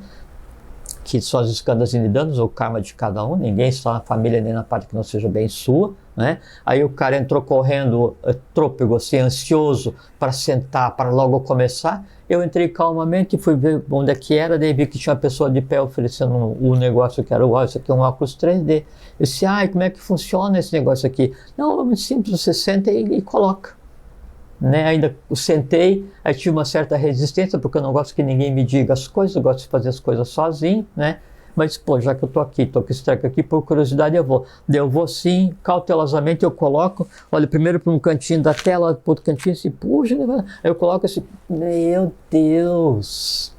Que são as escadas e danos, o karma de cada um, ninguém está na família nem na parte que não seja bem sua, né? Aí o cara entrou correndo, trôpego, assim, ansioso para sentar, para logo começar. Eu entrei calmamente, fui ver onde é que era, daí vi que tinha uma pessoa de pé oferecendo o negócio que era isso aqui é um óculos 3D. Eu disse, como é que funciona esse negócio aqui? Não, é muito simples, você senta e coloca. Né? Ainda sentei, aí tive uma certa resistência, porque eu não gosto que ninguém me diga as coisas, eu gosto de fazer as coisas sozinho, né? Mas, pô, já que eu tô com esse treco aqui, por curiosidade eu vou. Eu vou sim, cautelosamente eu coloco, olha, primeiro para um cantinho da tela, para outro cantinho, assim, puxa, aí eu coloco assim, meu Deus.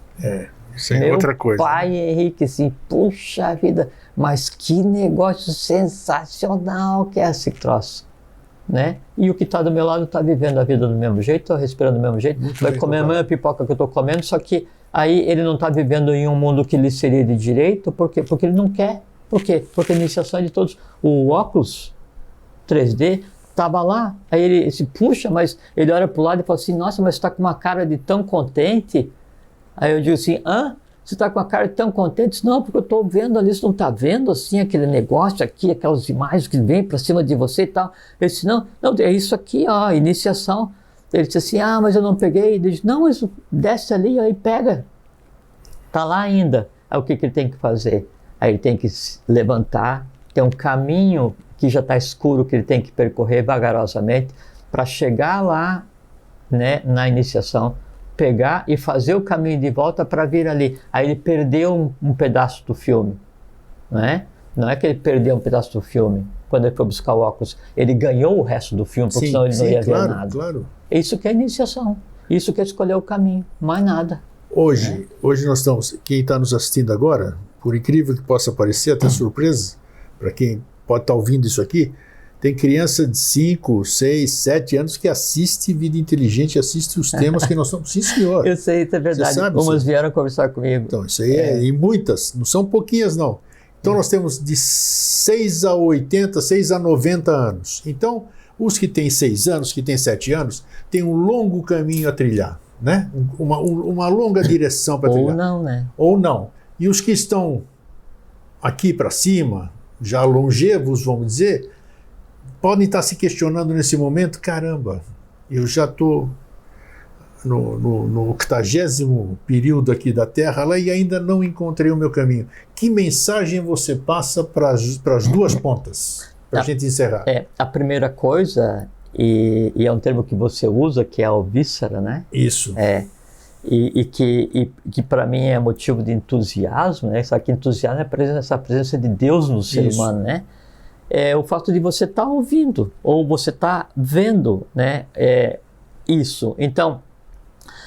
Isso é outra coisa. Pai, né? Henrique, assim, puxa vida, mas que negócio sensacional que é esse troço. Né? E o que está do meu lado está vivendo a vida do mesmo jeito, está respirando do mesmo jeito, vai comer a mesma pipoca que eu estou comendo, só que aí ele não está vivendo em um mundo que lhe seria de direito, por quê? Porque ele não quer. Por quê? Porque a iniciação é de todos. O óculos 3D estava lá, aí ele se puxa, mas ele olha para o lado e fala assim, nossa, mas você está com uma cara de tão contente. Aí eu digo assim, você está com a cara tão contente? Não, porque eu estou vendo ali, você não está vendo assim aquele negócio aqui, aquelas imagens que vêm para cima de você e tal. Eu disse, não, é isso aqui, ó, iniciação. Ele disse assim, mas eu não peguei. Ele disse, não, mas desce ali, aí pega. Está lá ainda. Aí o que ele tem que fazer? Aí ele tem que se levantar, tem um caminho que já está escuro, que ele tem que percorrer vagarosamente para chegar lá, né, na iniciação, pegar e fazer o caminho de volta para vir ali. Aí ele perdeu um pedaço do filme, né? Não é que ele perdeu um pedaço do filme quando ele foi buscar o óculos. Ele ganhou o resto do filme, porque senão ele não ia ver nada. Claro. Isso que é iniciação. Isso que é escolher o caminho. Mais nada. Hoje nós estamos... Quem está nos assistindo agora, por incrível que possa parecer, até surpresa, para quem pode estar ouvindo isso aqui, tem criança de 5, 6, 7 anos que assiste Vida Inteligente, assiste os temas que nós estamos... Sim, senhor. Eu sei, isso é verdade. Umas vieram conversar comigo. Então, isso aí e muitas, não são pouquinhas não. Então nós temos de 6 a 80, 6 a 90 anos. Então, os que têm 6 anos, que têm 7 anos, têm um longo caminho a trilhar, né? Uma longa direção para trilhar. Ou não, né? Ou não. E os que estão aqui para cima, já longevos, vamos dizer, podem estar se questionando nesse momento, caramba, eu já estou no 80º período aqui da Terra lá e ainda não encontrei o meu caminho. Que mensagem você passa para as duas pontas, para a gente encerrar? A primeira coisa, e é um termo que você usa, que é o víscera, né? Isso. E que para mim é motivo de entusiasmo, né? Só que entusiasmo é essa presença de Deus no ser humano, né? é o fato de você estar ouvindo ou você estar vendo, né, isso. Então,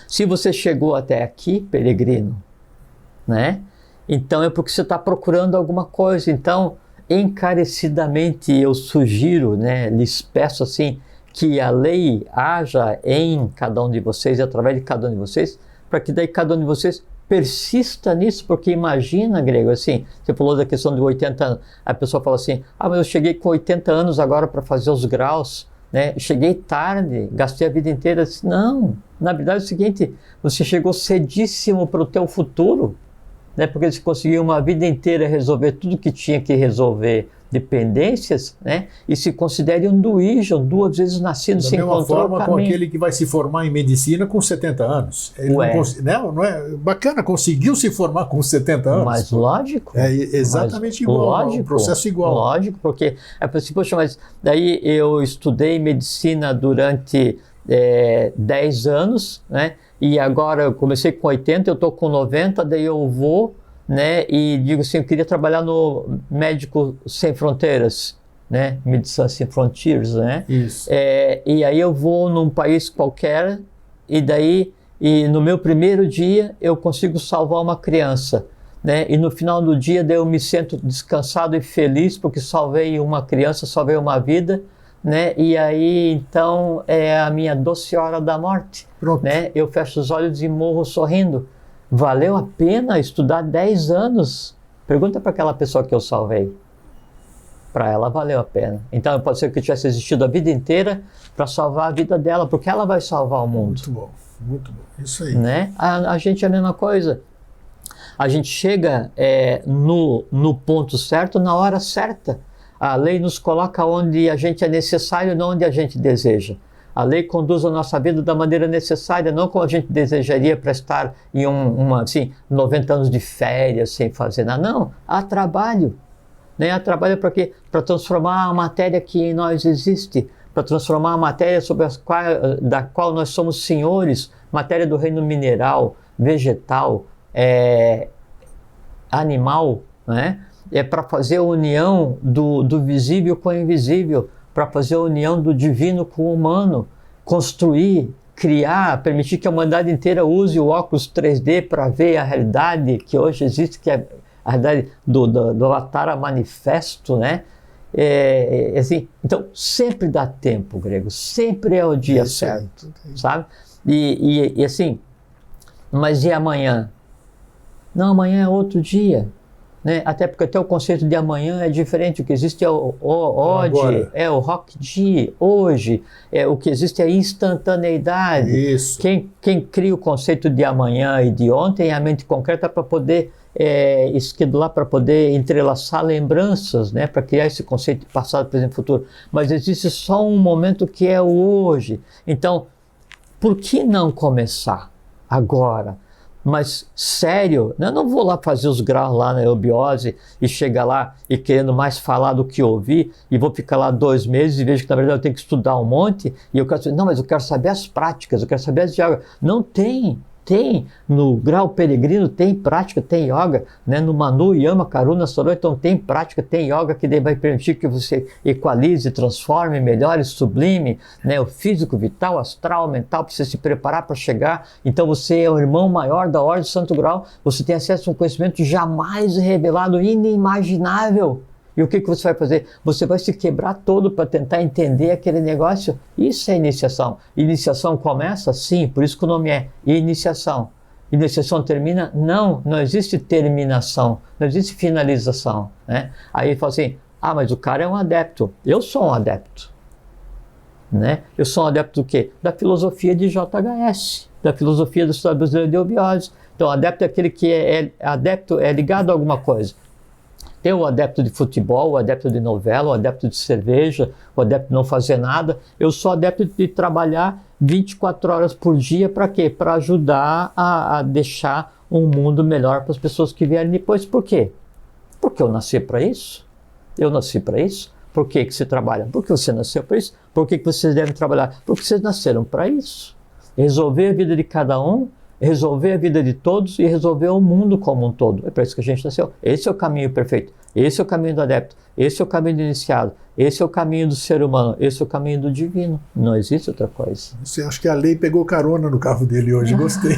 se você chegou até aqui, peregrino, né, então é porque você está procurando alguma coisa. Então, encarecidamente eu sugiro, né, lhes peço assim, que a lei haja em cada um de vocês e através de cada um de vocês, para que daí cada um de vocês persista nisso, porque imagina, Grego, assim, você falou da questão de 80 anos, a pessoa fala assim, mas eu cheguei com 80 anos agora para fazer os graus, né? Cheguei tarde, gastei a vida inteira. Não, na verdade é o seguinte, você chegou cedíssimo para o teu futuro, né? Porque você conseguiu uma vida inteira resolver tudo que tinha que resolver, dependências, né? E se considere um duíjon, 2 vezes nascido, se encontrou o caminho. Da mesma forma com aquele que vai se formar em medicina com 70 anos. Ele não é bacana, conseguiu se formar com 70 anos. Mas lógico. É exatamente igual, lógico, um processo igual. Lógico, porque é assim, poxa, mas daí eu estudei medicina durante 10 anos, né? E agora eu comecei com 80, eu estou com 90, daí eu vou, né, e digo assim, eu queria trabalhar no Médico Sem Fronteiras, né, Medicine Sem Frontiers, né? Isso. E aí eu vou num país qualquer e no meu primeiro dia eu consigo salvar uma criança, né? E no final do dia daí eu me sinto descansado e feliz porque salvei uma criança, salvei uma vida, né? E aí então é a minha doce hora da morte. Pronto. Né? Eu fecho os olhos e morro sorrindo. Valeu a pena estudar 10 anos? Pergunta para aquela pessoa que eu salvei. Para ela valeu a pena. Então pode ser que eu tivesse existido a vida inteira para salvar a vida dela, porque ela vai salvar o mundo. Muito bom, muito bom. Isso aí. Né? A gente é a mesma coisa. A gente chega no ponto certo, na hora certa. A lei nos coloca onde a gente é necessário, não onde a gente deseja. A lei conduz a nossa vida da maneira necessária, não como a gente desejaria para estar em 90 anos de férias sem fazer nada. Não, há trabalho. Né? Há trabalho para quê? Para transformar a matéria que em nós existe, para transformar a matéria da qual nós somos senhores, matéria do reino mineral, vegetal, animal, né? É para fazer a união do visível com o invisível, para fazer a união do divino com o humano, construir, criar, permitir que a humanidade inteira use o óculos 3D para ver a realidade que hoje existe, que é a realidade do Avatar Manifesto, né? Assim, então, sempre dá tempo, Grego, sempre é o dia certo, sabe? E assim, mas e amanhã? Não, amanhã é outro dia. Né? Até porque até o conceito de amanhã é diferente. O que existe é o hoje, o rock de hoje, o que existe é a instantaneidade. Isso. Quem cria o conceito de amanhã e de ontem é a mente concreta para poder esquedular, para poder entrelaçar lembranças, né? Para criar esse conceito de passado, presente e futuro. Mas existe só um momento que é o hoje. Então, por que não começar agora? Mas sério, eu não vou lá fazer os graus lá na eubiose e chegar lá e querendo mais falar do que ouvir e vou ficar lá 2 meses e vejo que na verdade eu tenho que estudar um monte e eu quero dizer, não, mas eu quero saber as práticas, eu quero saber as yoga. Não tem no grau peregrino tem prática, tem yoga, né? No Manu, Yama, Karuna, Sorô, então tem prática, tem yoga que daí vai permitir que você equalize, transforme, melhore, sublime, né? O físico, vital, astral, mental, para você se preparar para chegar. Então você é o irmão maior da Ordem do Santo Grau, você tem acesso a um conhecimento jamais revelado, inimaginável. E o que você vai fazer? Você vai se quebrar todo para tentar entender aquele negócio. Isso é iniciação. Iniciação começa? Sim, por isso que o nome é iniciação. Iniciação termina? Não existe terminação, não existe finalização. Né? Aí fala assim, mas o cara é um adepto. Eu sou um adepto. Né? Eu sou um adepto do quê? Da filosofia de JHS, da filosofia do Estado Brasileiro de Eubiose. Então, adepto é aquele que adepto, é ligado a alguma coisa. Tem o adepto de futebol, o adepto de novela, o adepto de cerveja, o adepto de não fazer nada. Eu sou adepto de trabalhar 24 horas por dia para quê? Para ajudar a deixar um mundo melhor para as pessoas que vierem depois. Por quê? Porque eu nasci para isso. Eu nasci para isso. Por que você trabalha? Porque você nasceu para isso. Por que vocês devem trabalhar? Porque vocês nasceram para isso. Resolver a vida de cada um resolver a vida de todos e resolver o mundo como um todo. É para isso que a gente nasceu. Esse é o caminho perfeito. Esse é o caminho do adepto. Esse é o caminho do iniciado. Esse é o caminho do ser humano. Esse é o caminho do divino. Não existe outra coisa. Você acha que a lei pegou carona no carro dele hoje? Gostei.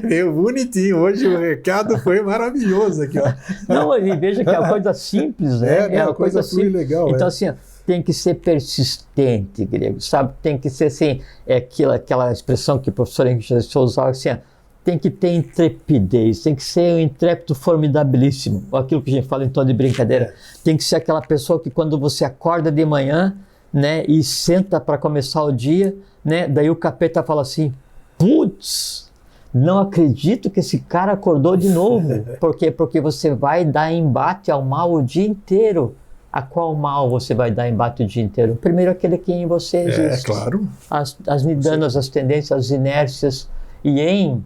Veio bonitinho. Hoje o recado foi maravilhoso aqui. Ó. Não, e veja que é uma coisa simples, né? É uma coisa simples. Legal. Então, assim, tem que ser persistente, grego, sabe? Tem que ser, assim, aquela expressão que o professor Henrique usava, assim, tem que ter intrepidez, tem que ser um intrépido formidabilíssimo, aquilo que a gente fala em tom de brincadeira. Tem que ser aquela pessoa que quando você acorda de manhã, né, e senta para começar o dia, né, daí o capeta fala assim, putz, não acredito que esse cara acordou de novo. Por quê? Porque você vai dar embate ao mal o dia inteiro. A qual mal você vai dar embate o dia inteiro? Primeiro aquele que em você existe. Claro. As nidanas, as tendências, as inércias, e em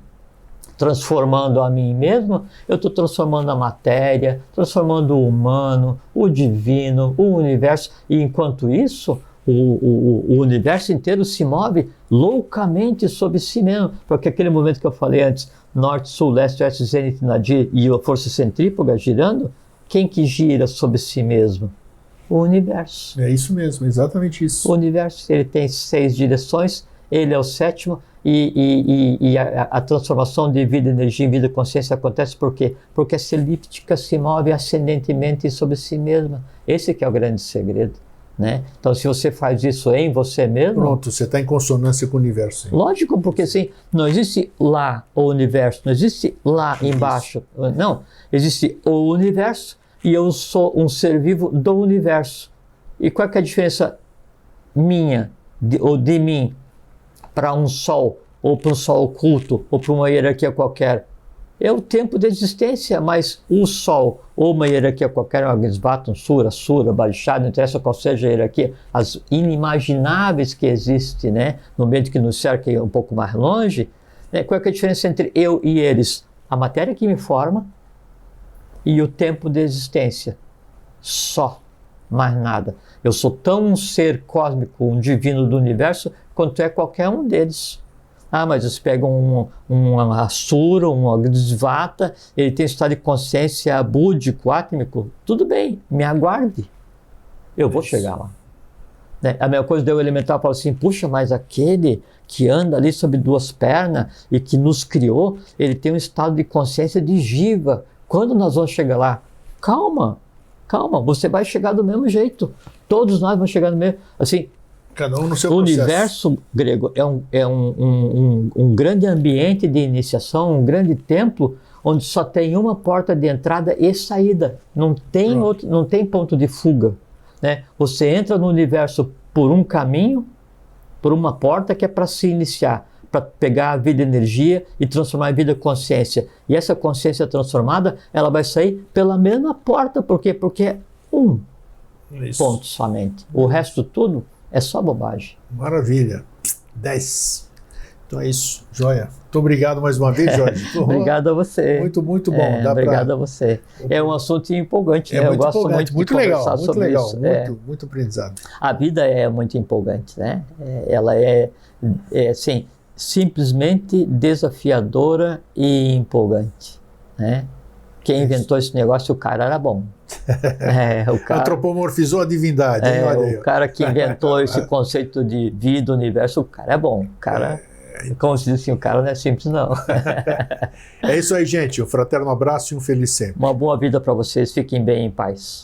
transformando a mim mesmo, eu estou transformando a matéria, transformando o humano, o divino, o universo, e enquanto isso, o universo inteiro se move loucamente sobre si mesmo, porque aquele momento que eu falei antes, norte, sul, leste, oeste, zênite, nadir e a força centrífuga girando, quem que gira sobre si mesmo? O universo. É isso mesmo, exatamente isso. O universo, ele tem 6 direções, ele é o 7º, e a transformação de vida, energia em vida, consciência acontece por quê? Porque essa elíptica se move ascendentemente sobre si mesma. Esse que é o grande segredo, né? Então, se você faz isso em você mesmo... Pronto, você está em consonância com o universo. Hein? Lógico, porque assim, não existe lá o universo, não existe lá embaixo. Não, existe o universo e eu sou um ser vivo do universo. E qual é a diferença minha, ou de mim, para um sol, ou para um sol oculto, ou para uma hierarquia qualquer? É o tempo de existência, mas o sol, ou uma hierarquia qualquer, um Agnisvatam, Sura, Barishad, não interessa qual seja a hierarquia, as inimagináveis que existem, né, no meio que nos cerca um pouco mais longe, né, qual é a diferença entre eu e eles? A matéria que me forma e o tempo de existência. Só, mais nada. Eu sou tão um ser cósmico, um divino do universo, quanto é qualquer um deles. Ah, mas você pega um Asura, um Agnisvata, ele tem estado de consciência búdico, átmico, tudo bem, me aguarde. Eu vou chegar lá. Né? A mesma coisa deu o elemental, fala assim, puxa, mas aquele que anda ali sobre 2 pernas e que nos criou, ele tem um estado de consciência de Jiva. Quando nós vamos chegar lá? Calma, calma, você vai chegar do mesmo jeito. Todos nós vamos chegar no mesmo, assim, cada um no seu o processo. universo grego é um grande ambiente de iniciação, um grande templo, onde só tem uma porta de entrada e saída. Não tem, não tem ponto de fuga. Né? Você entra no universo por um caminho, por uma porta que é para se iniciar, para pegar a vida energia e transformar em vida consciência. E essa consciência transformada, ela vai sair pela mesma porta. Por quê? Porque é um ponto somente. O resto tudo é só bobagem. Maravilha. 10. Então é isso. Joia. Muito obrigado mais uma vez, Jorge. Obrigado a você. Muito bom. Obrigado a você. É um assunto empolgante, né? Eu gosto muito de conversar sobre isso. Muito aprendizado. A vida é muito empolgante, né? Ela é assim, simplesmente desafiadora e empolgante, né? Quem inventou esse negócio, o cara era bom. O cara, antropomorfizou a divindade. O cara que inventou esse conceito de vida, universo, o cara é bom. O cara, como se diz assim, o cara não é simples, não. É isso aí, gente. Um fraterno abraço e um feliz sempre. Uma boa vida para vocês. Fiquem bem, em paz.